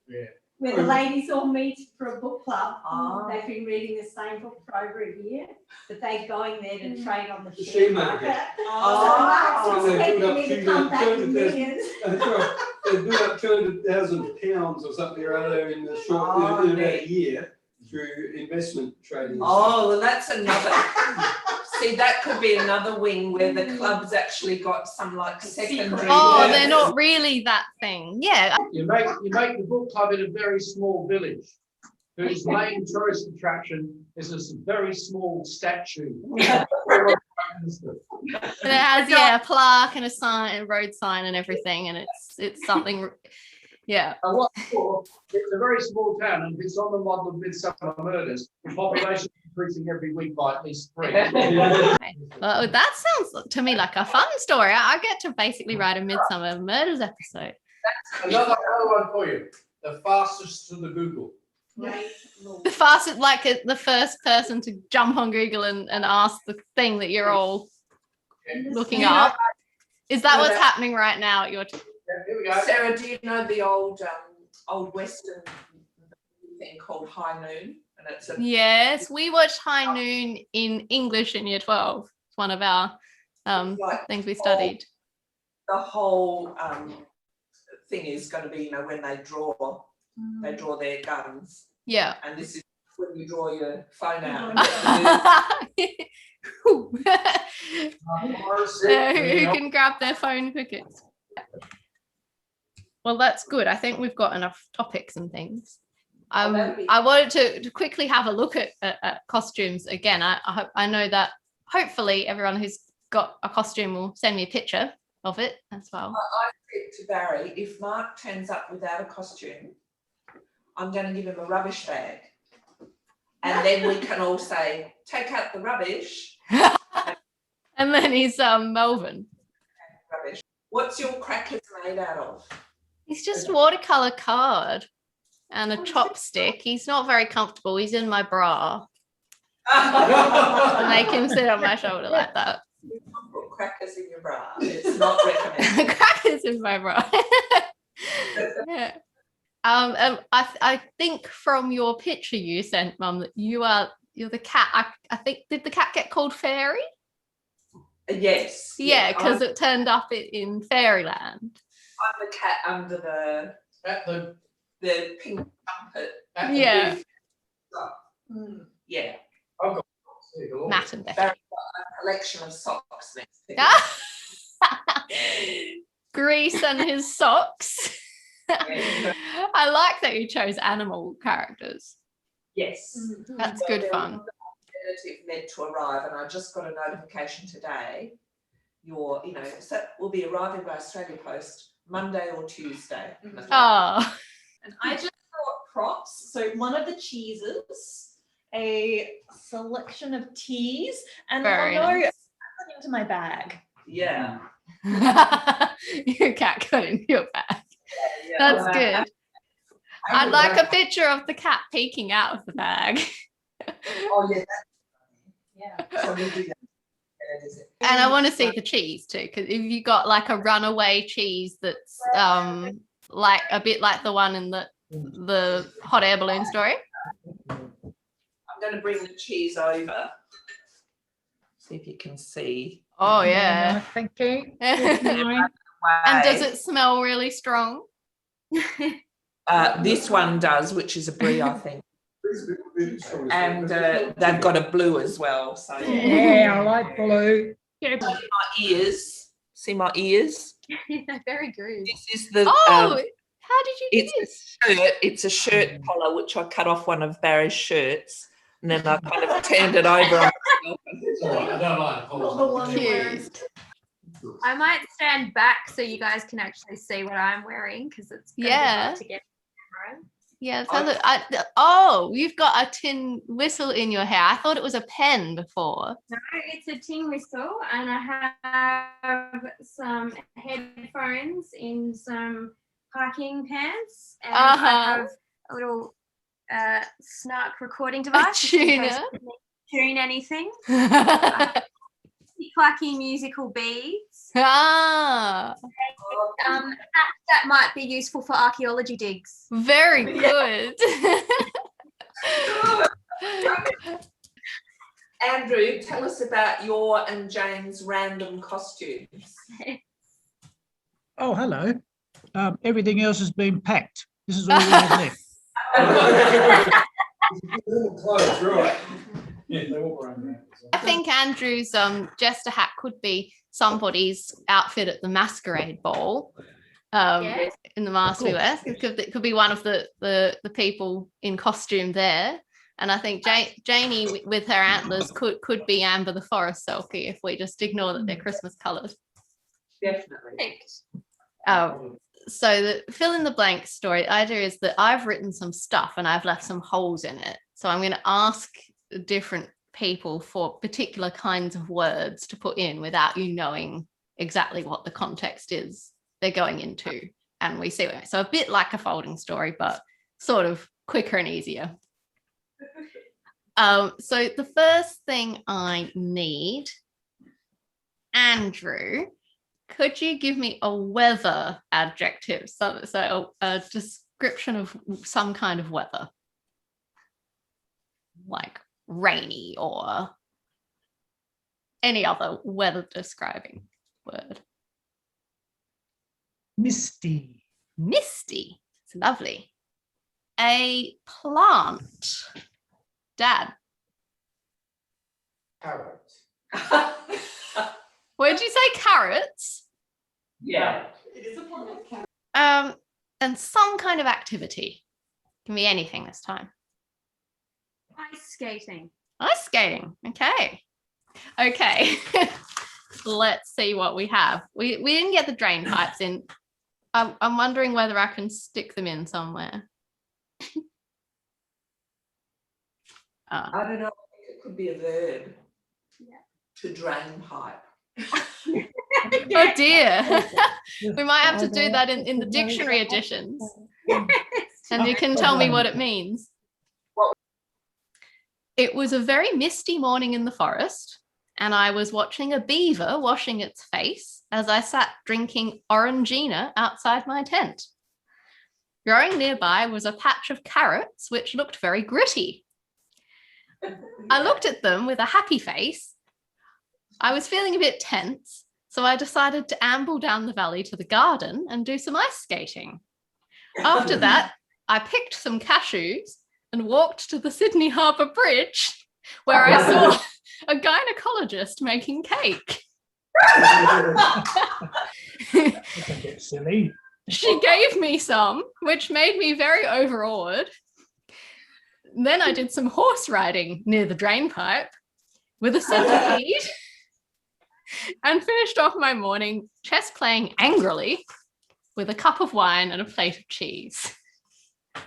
Yeah. Where the ladies all meet for a book club. They've been reading the same book for over a year, but they're going there to trade on the share market. Oh. So Mark's expecting me to come back with millions. That's right. They built up £200,000 or something or other in the short in about a year through investment trading. Oh, well, that's another. See, that could be another wing where the club's actually got some like secondary. Oh, they're not really that thing. Yeah. You make the book club in a very small village, whose main tourist attraction is this very small statue. And it has a plaque and a sign, a road sign, and everything, and it's something. Yeah. And what's more, it's a very small town, and it's on the model of Midsummer Murders. The population is increasing every week by at least 3. Well, that sounds to me like a fun story. I get to basically write a Midsummer Murders episode. Another one for you. The fastest to the Google. The fastest, like the first person to jump on Google and ask the thing that you're all looking up. Is that what's happening right now at your Yeah, here we go. Sarah, do you know the old Western thing called High Noon? And it's Yes, we watched High Noon in English in year 12. It's one of our things we studied. The whole thing is going to be, when they draw their guns. Yeah. And this is when you draw your phone out. Who can grab their phone quickest? Well, that's good. I think we've got enough topics and things. I wanted to quickly have a look at costumes again. I know that hopefully everyone who's got a costume will send me a picture of it as well. I said to Barry, if Mark turns up without a costume, I'm going to give him a rubbish bag. And then we can all say, take out the rubbish. And then he's Melvin. Rubbish. What's your crackers made out of? He's just watercolor card and a chopstick. He's not very comfortable. He's in my bra. I make him sit on my shoulder like that. You can't put crackers in your bra. It's not recommended. Crackers in my bra. Yeah. I think from your picture you sent, Mum, that you're the cat. I think, did the cat get called Fairy? Yes. Yeah, because it turned up in Fairyland. I'm the cat under the pink trumpet. Yeah. Yeah. I've got Matt and Becky. Barry's got a collection of socks next to him. Grease and his socks. I like that you chose animal characters. Yes. That's good fun. Relative meant to arrive, and I just got a notification today. So will be arriving by Australia Post Monday or Tuesday. Oh. And I just brought props. So one of the cheeses, a selection of teas, and Very something nice. into my bag. Yeah. Your cat got in your bag. Yeah. That's good. I'd like a picture of the cat peeking out of the bag. Oh yeah. Yeah. So we'll do that. And I want to see the cheese too, because if you got like a runaway cheese that's like a bit like the one in the hot air balloon story. I'm going to bring the cheese over. See if you can see. Oh yeah. Thank you. And does it smell really strong? This one does, which is a brie, I think. And they've got a blue as well. So Yeah, I like blue. my ears. See my ears? Very good. This is the. Oh, how did you do this? It's a shirt collar which I cut off one of Barry's shirts, and then I kind of turned it over. On myself. I don't like collars. Cute. I might stand back so you guys can actually see what I'm wearing because it's gonna be hard to get the camera. Yeah, so look, you've got a tin whistle in your hair. I thought it was a pen before. No, it's a tin whistle, and I have some headphones in some hiking pants, and I have a little snark recording device. tuner. Tune anything. Clacky musical beads. Ah, That might be useful for archaeology digs. very good. Andrew, tell us about your and Jane's random costumes. Oh, hello. Everything else has been packed. This is all we have left. Clothes, right? Yeah, they walk around there. I think Andrew's jester hat could be somebody's outfit at the masquerade ball. Yes. In the mask we wear. It could be one of the people in costume there. And I think Janie with her antlers could be Amber the forest selkie if we just ignore that they're Christmas colours. Definitely. So the fill in the blank story idea is that I've written some stuff and I've left some holes in it. So I'm going to ask different people for particular kinds of words to put in without you knowing exactly what the context is they're going into. And we see it. So a bit like a folding story, but sort of quicker and easier. So the first thing I need, Andrew, could you give me a weather adjective? So a description of some kind of weather, like rainy or any other weather describing word. Misty. Misty. It's lovely. A plant. Dad. Carrot. What did you say? Carrots? Yeah. It is a plant. And some kind of activity. Can be anything this time. Ice skating. Ice skating. Okay. Let's see what we have. We didn't get the drain pipes in. I'm wondering whether I can stick them in somewhere. I don't know. I think it could be a verb. Yeah. To drain pipe. Oh dear. We might have to do that in the dictionary editions. And you can tell me what it means. It was a very misty morning in the forest, and I was watching a beaver washing its face as I sat drinking orangina outside my tent. Growing nearby was a patch of carrots, which looked very gritty. I looked at them with a happy face. I was feeling a bit tense, so I decided to amble down the valley to the garden and do some ice skating. After that, I picked some cashews and walked to the Sydney Harbour Bridge, where I saw a gynecologist making cake. That's a bit silly. She gave me some, which made me very overawed. Then I did some horse riding near the drain pipe with a centipede and finished off my morning chess playing angrily with a cup of wine and a plate of cheese.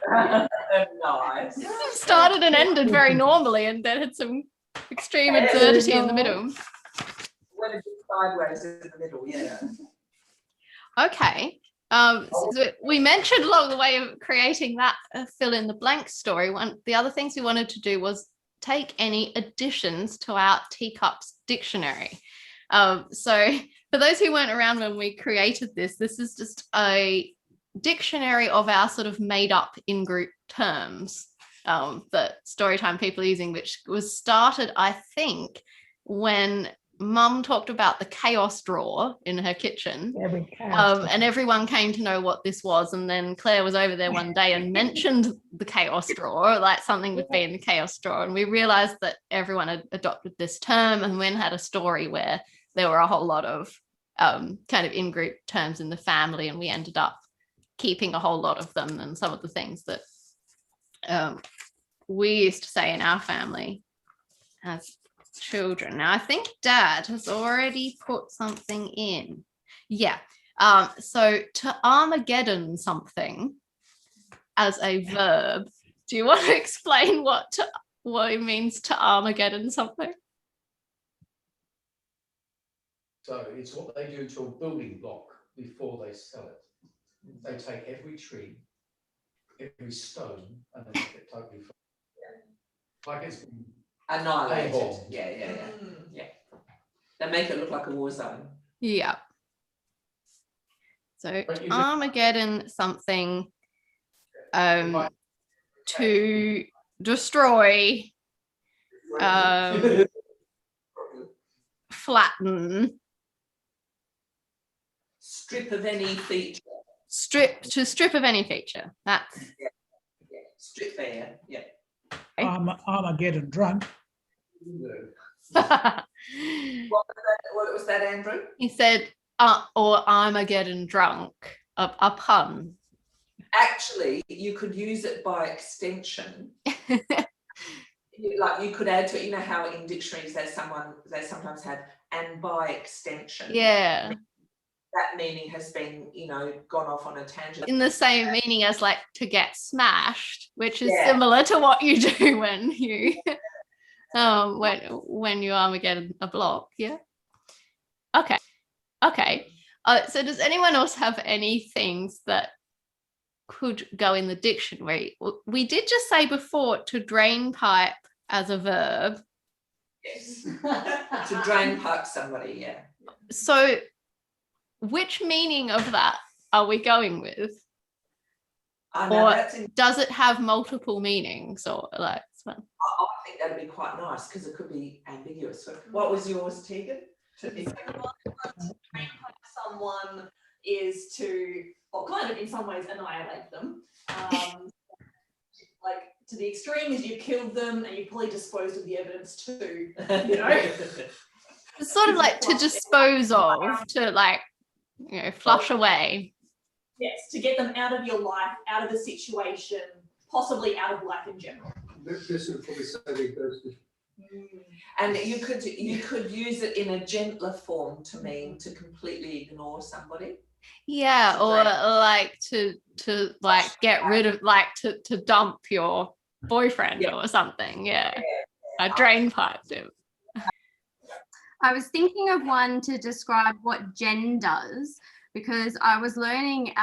Nice. Started and ended very normally and then had some extreme absurdity in the middle. Went a bit sideways in the middle, yeah. Okay. So we mentioned along the way of creating that fill in the blank story. One, the other things we wanted to do was take any additions to our Teacups dictionary. So for those who weren't around when we created this is just a dictionary of our sort of made up in-group terms that Storytime people are using, which was started, I think, when Mum talked about the chaos drawer in her kitchen, and everyone came to know what this was. And then Claire was over there one day and mentioned the chaos drawer, like something would be in the chaos drawer. And we realized that everyone had adopted this term and then had a story where there were a whole lot of kind of in-group terms in the family, and we ended up keeping a whole lot of them and some of the things that we used to say in our family as children. Now I think Dad has already put something in. Yeah. So to Armageddon something as a verb. Do you want to explain what it means to Armageddon something? So it's what they do to a building block before they sell it. They take every tree, every stone, and they make it totally flat. Like it's Annihilated. Bomb. Yeah. They make it look like a war zone. Yeah. So Armageddon something to destroy, flatten, Strip of any feature. Strip of any feature. That's Strip bare. Yeah. Armageddon drunk. What was that, Andrew? He said, or Armageddon drunk, a pun. Actually, you could use it by extension. Like you could add to it. You know how in dictionaries they sometimes have and by extension. Yeah. that meaning has been, gone off on a tangent. In the same meaning as like to get smashed, which is similar to what you do when you when you Armageddon a block. Yeah. Okay. So does anyone else have any things that could go in the dictionary? We did just say before to drain pipe as a verb. Yes. To drain pipe somebody, yeah. So which meaning of that are we going with? Or does it have multiple meanings, or like? I think that'd be quite nice because it could be ambiguous. So what was yours, Tegan? To drain pipe someone is to, or kind of in some ways, annihilate them. Like to the extreme is you killed them and you probably disposed of the evidence too. It's sort of like to dispose of, to like, flush away. Yes, to get them out of your life, out of the situation, possibly out of life in general. This would probably say the ghosted. And you could use it in a gentler form to mean to completely ignore somebody. Yeah, or like to like get rid of, like to dump your boyfriend or something. Yeah. A drain pipe too. I was thinking of one to describe what Jen does, because I was learning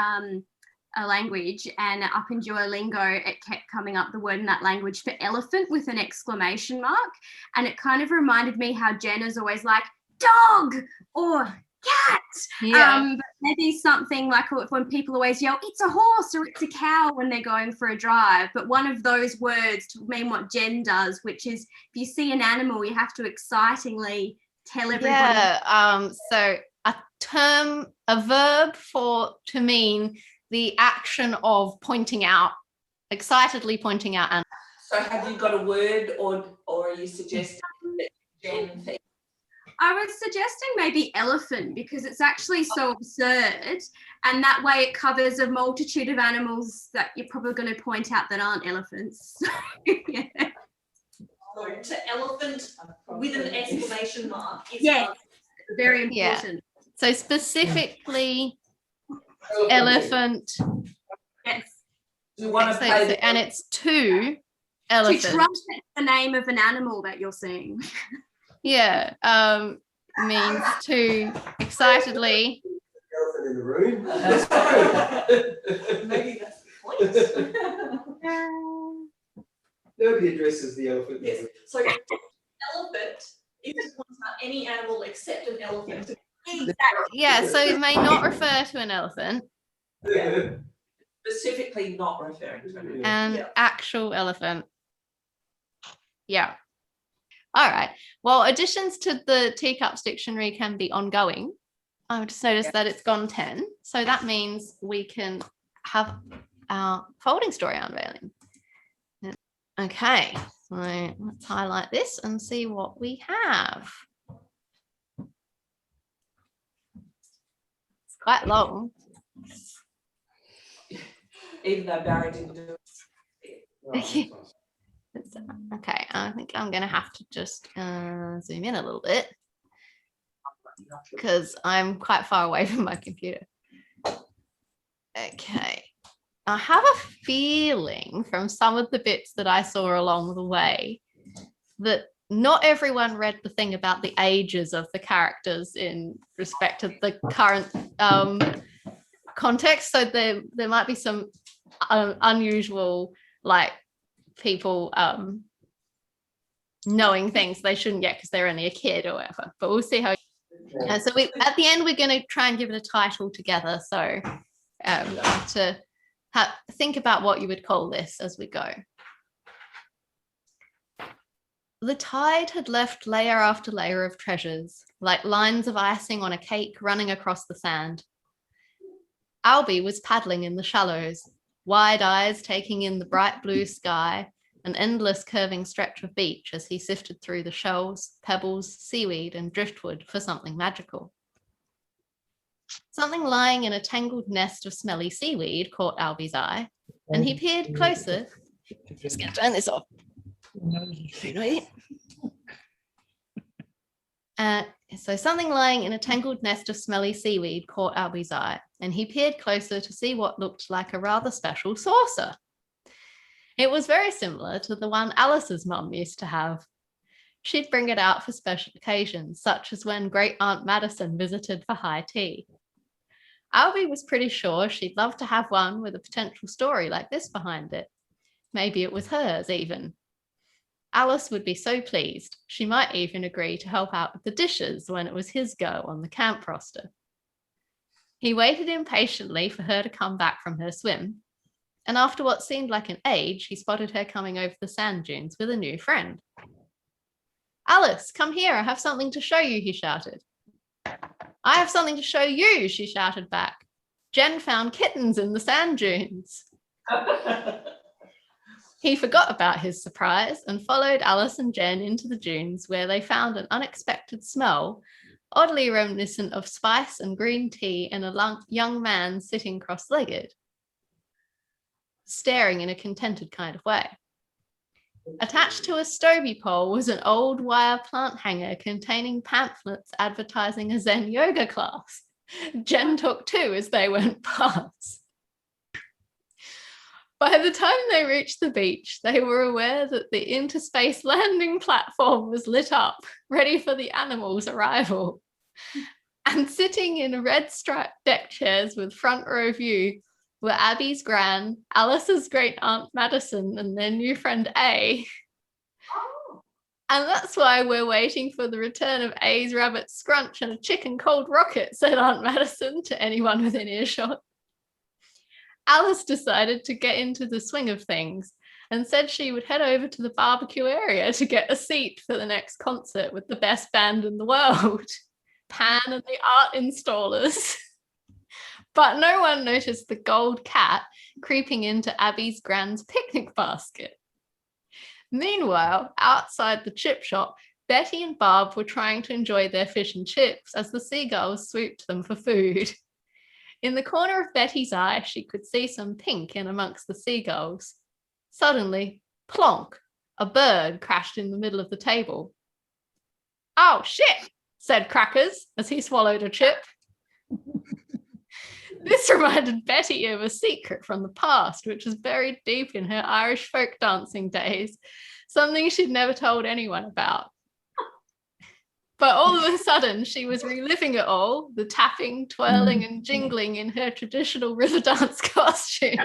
a language, and up in Duolingo it kept coming up the word in that language for elephant with an exclamation mark, and it kind of reminded me how Jen is always like dog or cat. But maybe something like when people always yell it's a horse or it's a cow when they're going for a drive, but one of those words to mean what Jen does, which is if you see an animal you have to excitingly tell everybody. So a verb to mean the action of pointing out, excitedly pointing out. And so have you got a word, or are you suggesting that Jen thing? I was suggesting maybe elephant, because it's actually so absurd, and that way it covers a multitude of animals that you're probably going to point out that aren't elephants. Yeah. So to elephant with an exclamation mark. Very important. So specifically elephant. Yes. You want to play and it's to elephant. To trumpet the name of an animal that you're seeing. Yeah. Means to excitedly. Elephant in the room. Maybe that's the point. Nobody addresses the elephant. Yes. So elephant is not any animal except an elephant. Yeah, so it may not refer to an elephant. Yeah. Specifically not referring to an elephant. Actual elephant. Yeah. All right. Well, additions to the Teacups dictionary can be ongoing. I just noticed that it's gone 10. So that means we can have our folding story unveiling. Okay, so let's highlight this and see what we have. It's quite long. Even though Barry didn't do it. Okay, I think I'm going to have to just zoom in a little bit because I'm quite far away from my computer. Okay. I have a feeling from some of the bits that I saw along the way that not everyone read the thing about the ages of the characters in respect to the current context. So there might be some unusual, like, people knowing things they shouldn't get because they're only a kid or whatever. But we'll see how. So at the end, we're going to try and give it a title together. So to think about what you would call this as we go. The tide had left layer after layer of treasures, like lines of icing on a cake running across the sand. Albie was paddling in the shallows, wide eyes taking in the bright blue sky, an endless curving stretch of beach as he sifted through the shells, pebbles, seaweed, and driftwood for something magical. Something lying in a tangled nest of smelly seaweed caught Albie's eye, and he peered closer. Just gonna turn this off. So something lying in a tangled nest of smelly seaweed caught Albie's eye, and he peered closer to see what looked like a rather special saucer. It was very similar to the one Alice's mum used to have. She'd bring it out for special occasions, such as when Great Aunt Madison visited for high tea. Albie was pretty sure she'd love to have one with a potential story like this behind it. Maybe it was hers even. Alice would be so pleased. She might even agree to help out with the dishes when it was his go on the camp roster. He waited impatiently for her to come back from her swim, and after what seemed like an age, he spotted her coming over the sand dunes with a new friend. Alice, come here, I have something to show you, he shouted. I have something to show you, she shouted back. Jen found kittens in the sand dunes. He forgot about his surprise and followed Alice and Jen into the dunes, where they found an unexpected smell, oddly reminiscent of spice and green tea, and a young man sitting cross-legged, staring in a contented kind of way. Attached to a stogie pole was an old wire plant hanger containing pamphlets advertising a Zen yoga class. Jen took two as they went past. By the time they reached the beach, they were aware that the interspace landing platform was lit up, ready for the animals' arrival. And sitting in red striped deck chairs with front row view were Abby's gran, Alice's great aunt Madison, and their new friend A. Oh. And that's why we're waiting for the return of A's rabbit scrunch and a chicken cold rocket, said Aunt Madison to anyone within earshot. Alice decided to get into the swing of things and said she would head over to the barbecue area to get a seat for the next concert with the best band in the world, Pan and the Art Installers. But no one noticed the gold cat creeping into Abby's gran's picnic basket. Meanwhile, outside the chip shop, Betty and Barb were trying to enjoy their fish and chips as the seagulls swooped them for food. In the corner of Betty's eye, she could see some pink in amongst the seagulls. Suddenly, plonk, a bird crashed in the middle of the table. Oh, shit, said Crackers as he swallowed a chip. This reminded Betty of a secret from the past, which was buried deep in her Irish folk dancing days, something she'd never told anyone about. But all of a sudden, she was reliving it all, the tapping, twirling, and jingling in her traditional river dance costumes,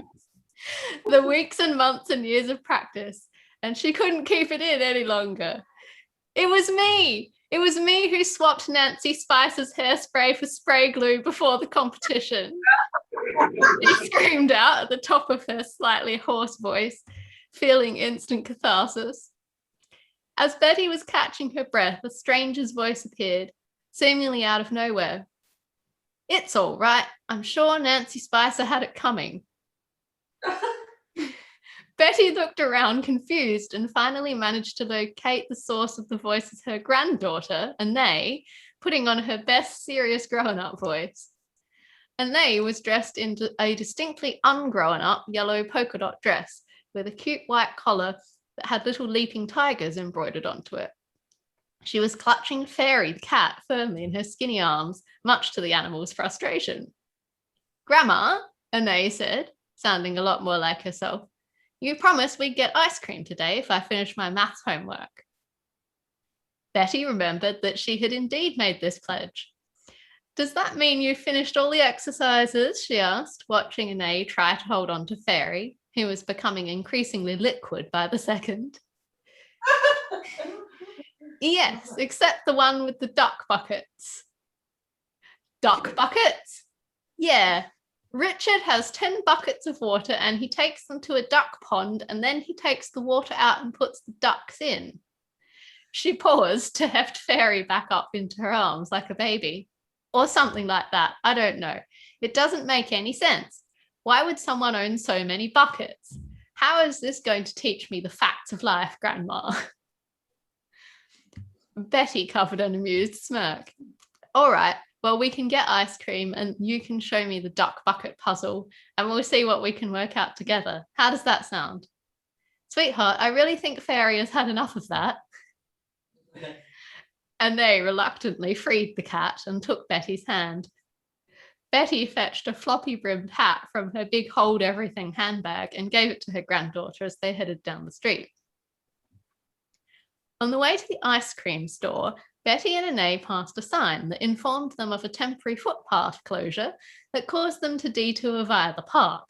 the weeks and months and years of practice, and she couldn't keep it in any longer. It was me! It was me who swapped Nancy Spicer's hairspray for spray glue before the competition. She screamed out at the top of her slightly hoarse voice, feeling instant catharsis. As Betty was catching her breath, a stranger's voice appeared, seemingly out of nowhere. It's all right. I'm sure Nancy Spicer had it coming. Betty looked around confused and finally managed to locate the source of the voice as her granddaughter, Anae, putting on her best serious grown-up voice. Anae was dressed in a distinctly ungrown-up yellow polka dot dress with a cute white collar that had little leaping tigers embroidered onto it. She was clutching Fairy, the cat, firmly in her skinny arms, much to the animal's frustration. Grandma, Anae said, sounding a lot more like herself, you promised we'd get ice cream today if I finished my maths homework. Betty remembered that she had indeed made this pledge. Does that mean you finished all the exercises? She asked, watching Anae try to hold on to Fairy, who was becoming increasingly liquid by the second. Yes, except the one with the duck buckets. Duck buckets? Yeah. Richard has 10 buckets of water and he takes them to a duck pond and then he takes the water out and puts the ducks in. She paused to heft Fairy back up into her arms like a baby. Or something like that. I don't know. It doesn't make any sense. Why would someone own so many buckets? How is this going to teach me the facts of life, Grandma? Betty covered an amused smirk. All right, well, we can get ice cream and you can show me the duck bucket puzzle and we'll see what we can work out together. How does that sound? Sweetheart, I really think Fairy has had enough of that. and they reluctantly freed the cat and took Betty's hand. Betty fetched a floppy-brimmed hat from her big hold-everything handbag and gave it to her granddaughter as they headed down the street. On the way to the ice cream store, Betty and Anae passed a sign that informed them of a temporary footpath closure that caused them to detour via the park.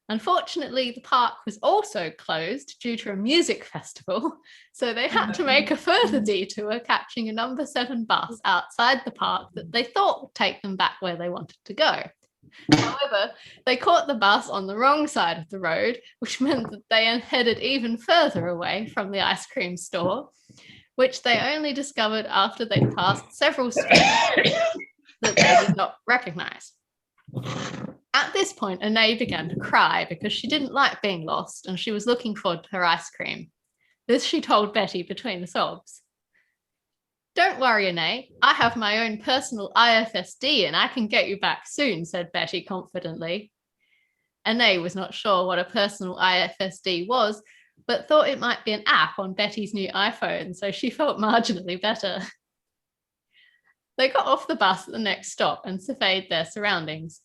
Unfortunately, the park was also closed due to a music festival, so they had to make a further detour, catching a number 7 bus outside the park that they thought would take them back where they wanted to go. However, they caught the bus on the wrong side of the road, which meant that they headed even further away from the ice cream store, which they only discovered after they passed several streets that they did not recognize. At this point, Anae began to cry because she didn't like being lost and she was looking forward to her ice cream. This she told Betty between sobs. "Don't worry, Anae. I have my own personal IFSD and I can get you back soon," said Betty confidently. Anae was not sure what a personal IFSD was, but thought it might be an app on Betty's new iPhone, so she felt marginally better. They got off the bus at the next stop and surveyed their surroundings.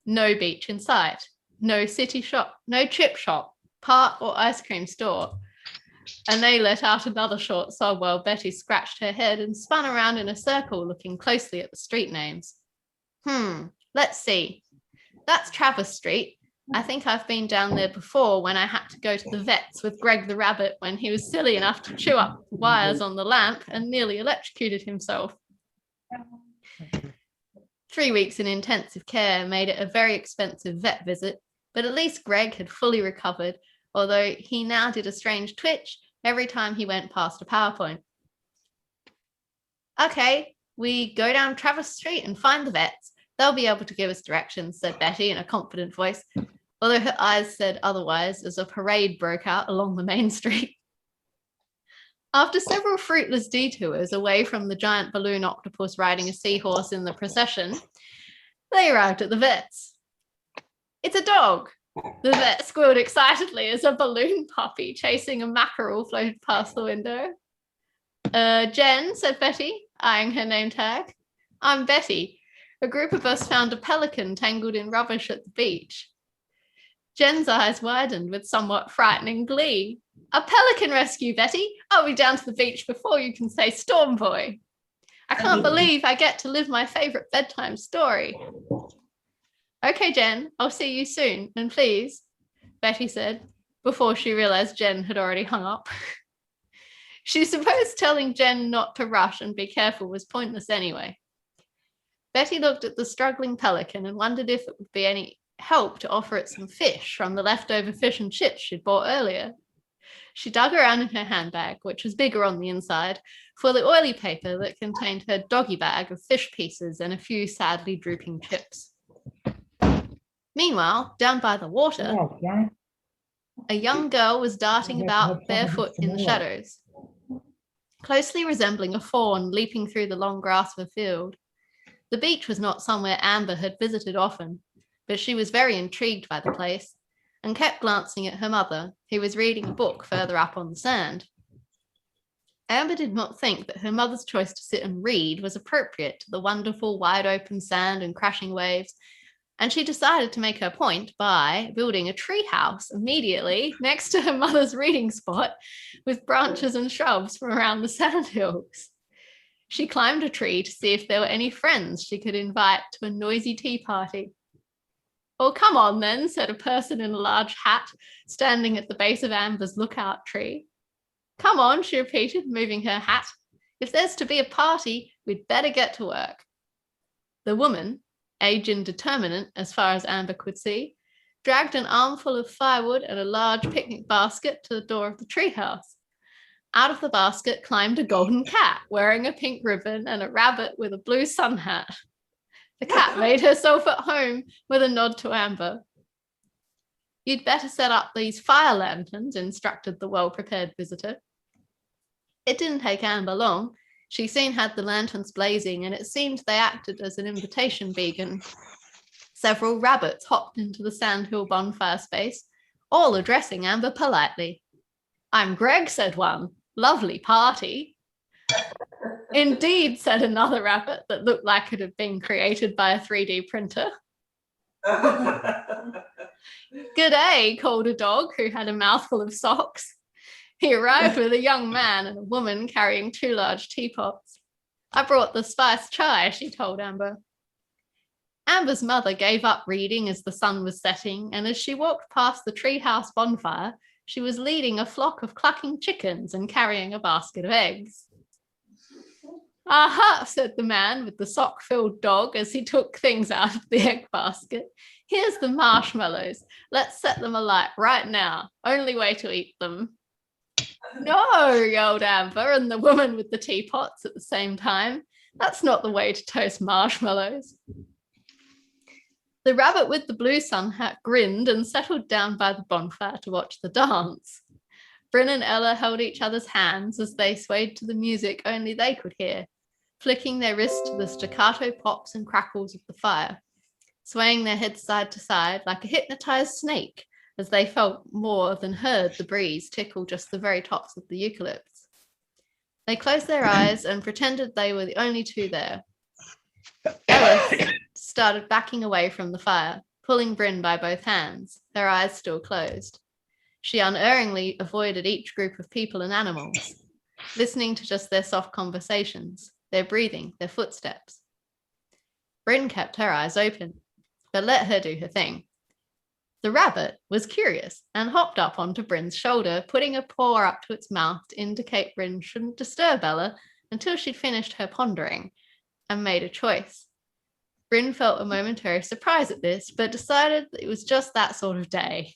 No beach in sight, no city shop, no chip shop, park or ice cream store. And they let out another short sob while Betty scratched her head and spun around in a circle looking closely at the street names. Let's see. That's Travis Street. I think I've been down there before when I had to go to the vets with Greg the rabbit when he was silly enough to chew up the wires on the lamp and nearly electrocuted himself. 3 weeks in intensive care made it a very expensive vet visit, but at least Greg had fully recovered, although he now did a strange twitch every time he went past a PowerPoint. "Okay, we go down Travis Street and find the vets. They'll be able to give us directions," said Betty in a confident voice, although her eyes said otherwise as a parade broke out along the main street. After several fruitless detours away from the giant balloon octopus riding a seahorse in the procession, they arrived at the vets. "It's a dog," the vet squealed excitedly as a balloon puppy chasing a mackerel floated past the window. Jen," said Betty, eyeing her name tag. "I'm Betty. A group of us found a pelican tangled in rubbish at the beach." Jen's eyes widened with somewhat frightening glee. "A pelican rescue, Betty? I'll be down to the beach before you can say storm boy. I can't believe I get to live my favorite bedtime story." "Okay, Jen, I'll see you soon, and please," Betty said, before she realized Jen had already hung up. She supposed telling Jen not to rush and be careful was pointless anyway. Betty looked at the struggling pelican and wondered if it would be any help to offer it some fish from the leftover fish and chips she'd bought earlier. She dug around in her handbag, which was bigger on the inside, for the oily paper that contained her doggy bag of fish pieces and a few sadly drooping chips. Meanwhile, down by the water, a young girl was darting about barefoot in the shadows, closely resembling a fawn leaping through the long grass of a field. The beach was not somewhere Amber had visited often, but she was very intrigued by the place and kept glancing at her mother, who was reading a book further up on the sand. Amber did not think that her mother's choice to sit and read was appropriate to the wonderful wide open sand and crashing waves, and she decided to make her point by building a tree house immediately next to her mother's reading spot with branches and shrubs from around the sandhills. She climbed a tree to see if there were any friends she could invite to a noisy tea party. "Oh, come on then," said a person in a large hat standing at the base of Amber's lookout tree. "Come on," she repeated, moving her hat. "If there's to be a party, we'd better get to work." The woman, age indeterminate as far as Amber could see, dragged an armful of firewood and a large picnic basket to the door of the treehouse. Out of the basket climbed a golden cat wearing a pink ribbon and a rabbit with a blue sun hat. The cat made herself at home with a nod to Amber. "You'd better set up these fire lanterns," instructed the well-prepared visitor. It didn't take Amber long. She soon had the lanterns blazing, and it seemed they acted as an invitation beacon. Several rabbits hopped into the sandhill bonfire space, all addressing Amber politely. "I'm Greg," said one. "Lovely party." Indeed, said another rabbit that looked like it had been created by a 3D printer. G'day, called a dog who had a mouthful of socks. He arrived with a young man and a woman carrying 2 large teapots. I brought the spiced chai, she told Amber. Amber's mother gave up reading as the sun was setting, and as she walked past the treehouse bonfire, she was leading a flock of clucking chickens and carrying a basket of eggs. Aha, said the man with the sock-filled dog as he took things out of the egg basket. Here's the marshmallows. Let's set them alight right now. Only way to eat them. No, yelled Amber and the woman with the teapots at the same time. That's not the way to toast marshmallows. The rabbit with the blue sun hat grinned and settled down by the bonfire to watch the dance. Bryn and Ella held each other's hands as they swayed to the music only they could hear, flicking their wrists to the staccato pops and crackles of the fire, swaying their heads side to side like a hypnotized snake as they felt more than heard the breeze tickle just the very tops of the eucalypts. They closed their eyes and pretended they were the only 2 there. Ella started backing away from the fire, pulling Bryn by both hands, her eyes still closed. She unerringly avoided each group of people and animals, listening to just their soft conversations, their breathing, their footsteps. Bryn kept her eyes open, but let her do her thing. The rabbit was curious and hopped up onto Bryn's shoulder, putting a paw up to its mouth to indicate Bryn shouldn't disturb Ella until she'd finished her pondering and made a choice. Bryn felt a momentary surprise at this, but decided that it was just that sort of day.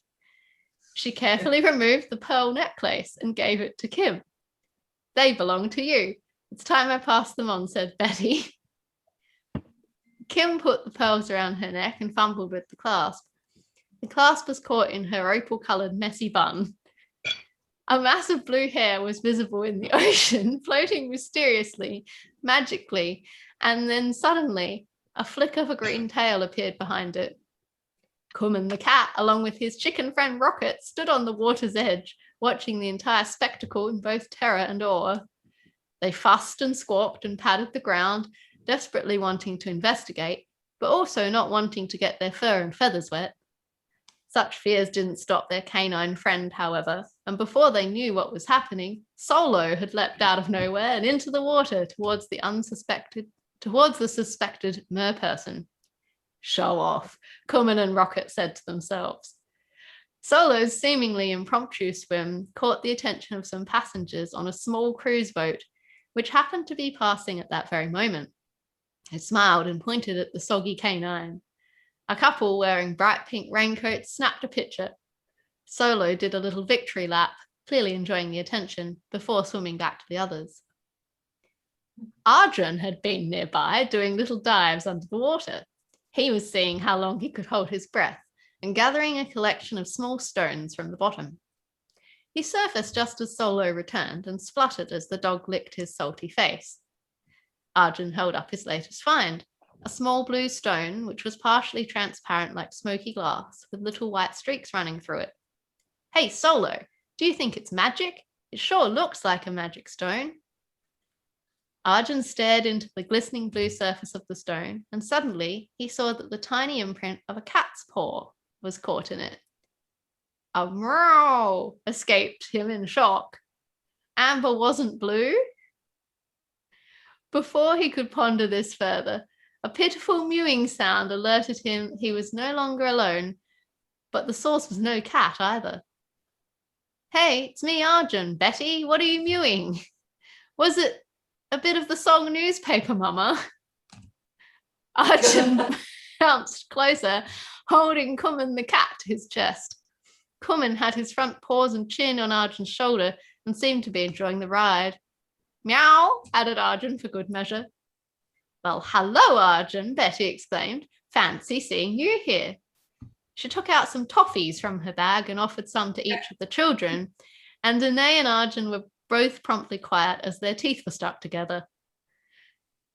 She carefully removed the pearl necklace and gave it to Kim. They belong to you. It's time I passed them on, said Betty. Kim put the pearls around her neck and fumbled with the clasp. The clasp was caught in her opal-coloured messy bun. A mass of blue hair was visible in the ocean, floating mysteriously, magically, and then suddenly a flick of a green tail appeared behind it. Kumman the cat, along with his chicken friend Rocket, stood on the water's edge, watching the entire spectacle in both terror and awe. They fussed and squawked and patted the ground, desperately wanting to investigate, but also not wanting to get their fur and feathers wet. Such fears didn't stop their canine friend, however, and before they knew what was happening, Solo had leapt out of nowhere and into the water towards the suspected merperson. Show off, Kumman and Rocket said to themselves. Solo's seemingly impromptu swim caught the attention of some passengers on a small cruise boat, which happened to be passing at that very moment. They smiled and pointed at the soggy canine. A couple wearing bright pink raincoats snapped a picture. Solo did a little victory lap, clearly enjoying the attention, before swimming back to the others. Arjun had been nearby doing little dives under the water. He was seeing how long he could hold his breath and gathering a collection of small stones from the bottom. He surfaced just as Solo returned and spluttered as the dog licked his salty face. Arjun held up his latest find, a small blue stone which was partially transparent like smoky glass with little white streaks running through it. Hey, Solo, do you think it's magic? It sure looks like a magic stone. Arjun stared into the glistening blue surface of the stone, and suddenly he saw that the tiny imprint of a cat's paw was caught in it. A meow escaped him in shock. Amber wasn't blue? Before he could ponder this further, a pitiful mewing sound alerted him he was no longer alone, but the source was no cat either. Hey, it's me, Arjun. Betty, what are you mewing? Was it a bit of the song Newspaper Mama? Arjun bounced closer, holding Kumman the cat to his chest. Kumman had his front paws and chin on Arjun's shoulder and seemed to be enjoying the ride. Meow, added Arjun for good measure. Well, hello, Arjun, Betty exclaimed. Fancy seeing you here. She took out some toffees from her bag and offered some to each of the children, and Danae and Arjun were both promptly quiet as their teeth were stuck together.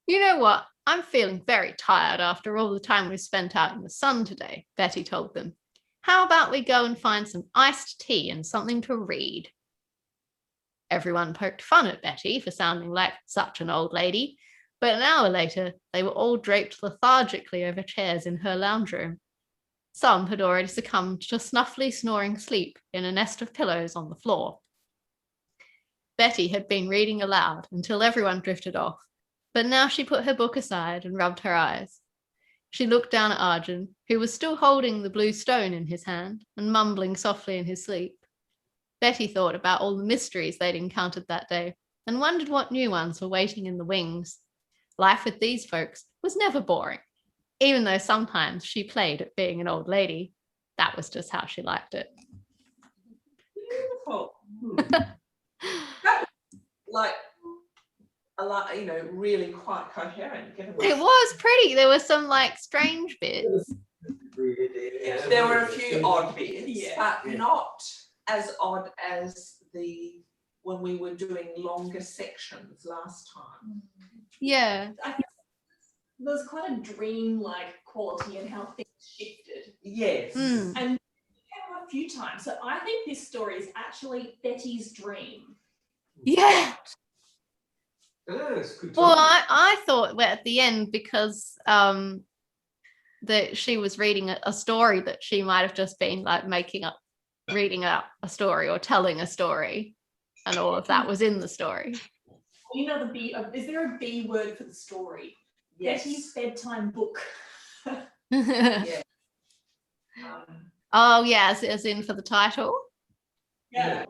You know what? I'm feeling very tired after all the time we've spent out in the sun today, Betty told them. How about we go and find some iced tea and something to read? Everyone poked fun at Betty for sounding like such an old lady, but an hour later, they were all draped lethargically over chairs in her lounge room. Some had already succumbed to snuffly snoring sleep in a nest of pillows on the floor. Betty had been reading aloud until everyone drifted off, but now she put her book aside and rubbed her eyes. She looked down at Arjun, who was still holding the blue stone in his hand and mumbling softly in his sleep. Betty thought about all the mysteries they'd encountered that day and wondered what new ones were waiting in the wings. Life with these folks was never boring, even though sometimes she played at being an old lady. That was just how she liked it. Beautiful. Like a lot, you know, really quite coherent. Given It was pretty. There were some like strange bits. there were a few odd bits, Yeah. but not as odd as when we were doing longer sections last time. Yeah. I think there's quite a dream-like quality in how things shifted. Yes. Mm. And it came up a few times. So I think this story is actually Betty's dream. Yeah. It's good. Well, I thought that at the end, because that she was reading a story, that she might have just been like reading out a story or telling a story, and all of that was in the story. You know the B. Is there a B word for the story? Yes. Betty's bedtime book. Yeah. Oh yeah, as in for the title. Yeah.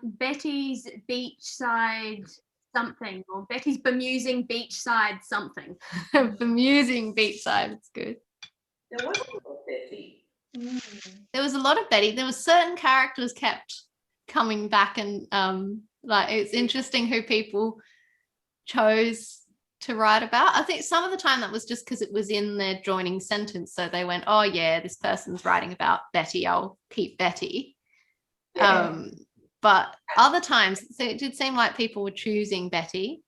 Betty's beachside something, or Betty's bemusing beachside something. Bemusing beachside, it's good. There was a lot of Betty. There was a lot of Betty. There was certain characters kept coming back, and like it's interesting who people chose to write about. I think some of the time that was just because it was in their joining sentence, so they went, oh yeah, this person's writing about Betty, I'll keep Betty. Yeah. But other times, so it did seem like people were choosing Betty,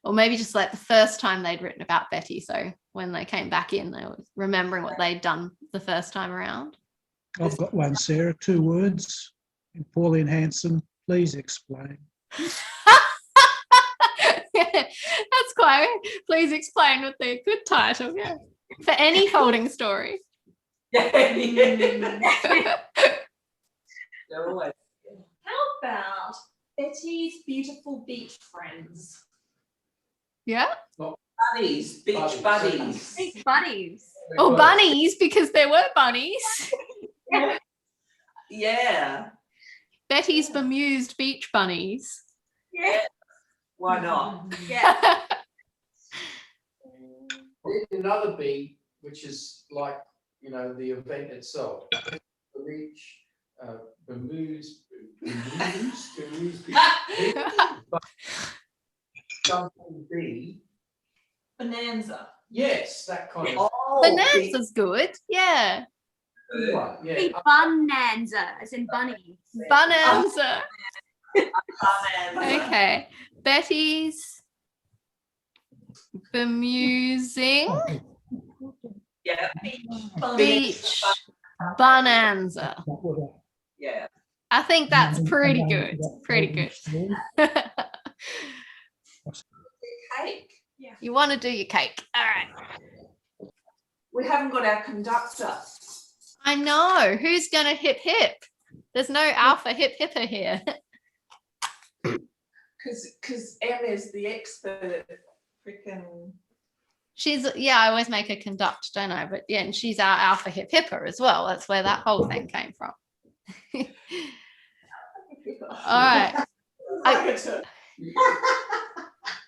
or maybe just like the first time they'd written about Betty, so when they came back in, they were remembering what they'd done the first time around. I've got one, Sarah, 2 words. Pauline Hanson, please explain. That's quite, please explain would be a good title, yeah, for any folding story. Yeah. They're always. How about Betty's beautiful beach friends? Yeah. Buddies, beach buddies. Beach buddies. Or bunnies, because there were bunnies. Yeah. Betty's bemused beach bunnies. Yeah. Why not? Yeah. Another B, which is like, you know, the event itself. The beach, bamboos, something B. Bonanza. Yes, that kind of. Oh, Bonanza's good. Yeah. Right, yeah. Be Bonanza, as in bunny. Bonanza. Bonanza. Okay. Betty's bemusing Yeah. beach bonanza. Yeah. I think that's pretty good. Pretty good. Cake. You want to do your cake. All right. We haven't got our conductor. I know. Who's going to hip hip? There's no alpha hip hipper here. Because Emma's the expert. Freaking. Yeah, I always make her conduct, don't I? But yeah, and she's our alpha hip hipper as well. That's where that whole thing came from. All right. Actually,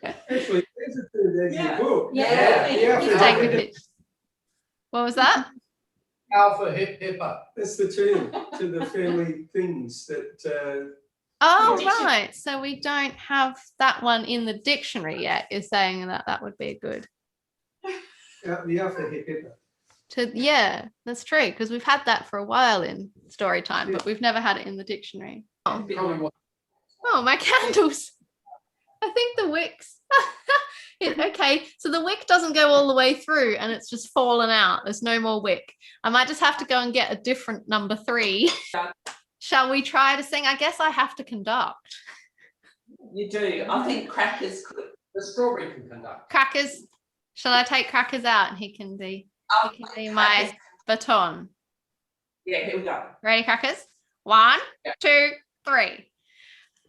there's a third edge of the book. Yeah. You can take a bit. What was that? Alpha hip hipper. That's the term to the family things that. Oh, Yeah. right. So we don't have that one in the dictionary yet. You're saying that would be good. The alpha hip hipper. Yeah, that's true, because we've had that for a while in Storytime, but we've never had it in the dictionary. Probably what Oh, my candles. I think the wicks. Okay, so the wick doesn't go all the way through and it's just fallen out. There's no more wick. I might just have to go and get a different number 3. shall we try to sing? I guess I have to conduct. You do. I think Crackers could. The strawberry can conduct. Crackers, shall I take Crackers out and he can be my baton? Yeah, here we go. Ready, Crackers? 1, Yeah. 2, 3.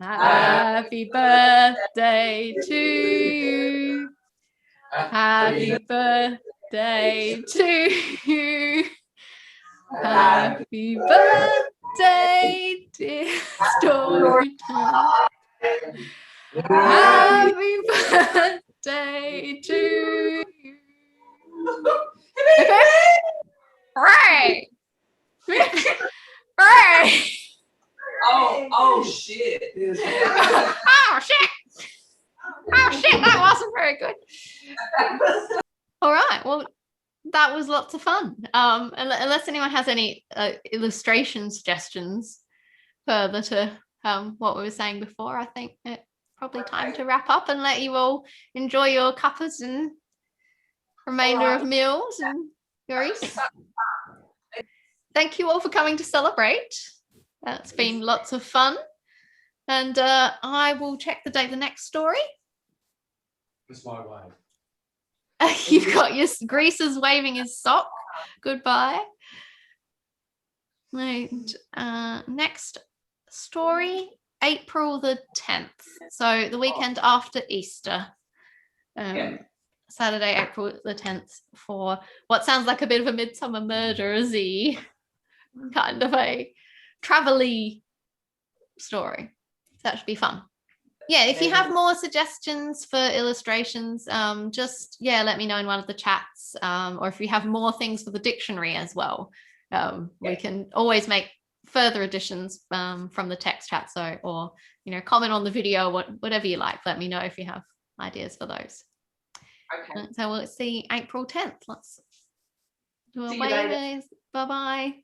Happy birthday to you. Happy birthday to you. Happy birthday, dear Storytime. Happy birthday to you. Hooray! Hooray! Oh shit. Oh shit! Oh shit! That wasn't very good. All right. Well, that was lots of fun. Unless anyone has any illustration suggestions further to what we were saying before, I think it's probably time to wrap up and let you all enjoy your cuppas and remainder of meals and yours. Thank you all for coming to celebrate. That's been lots of fun. And I will check the date. The next story. It's my way. You've got your Greaser's waving his sock. Goodbye. Right. Next story, April the 10th. So the weekend after Easter. Saturday, April the 10th, for what sounds like a bit of a Midsummer Murderers-y kind of a travel-y story. So that should be fun. Yeah, if you have more suggestions for illustrations, just let me know in one of the chats, or if you have more things for the dictionary as well. We can always make further additions from the text chat, or comment on the video, whatever you like. Let me know if you have ideas for those. Okay. So we'll see April 10th. Let's do a See you later. wave. Bye-bye.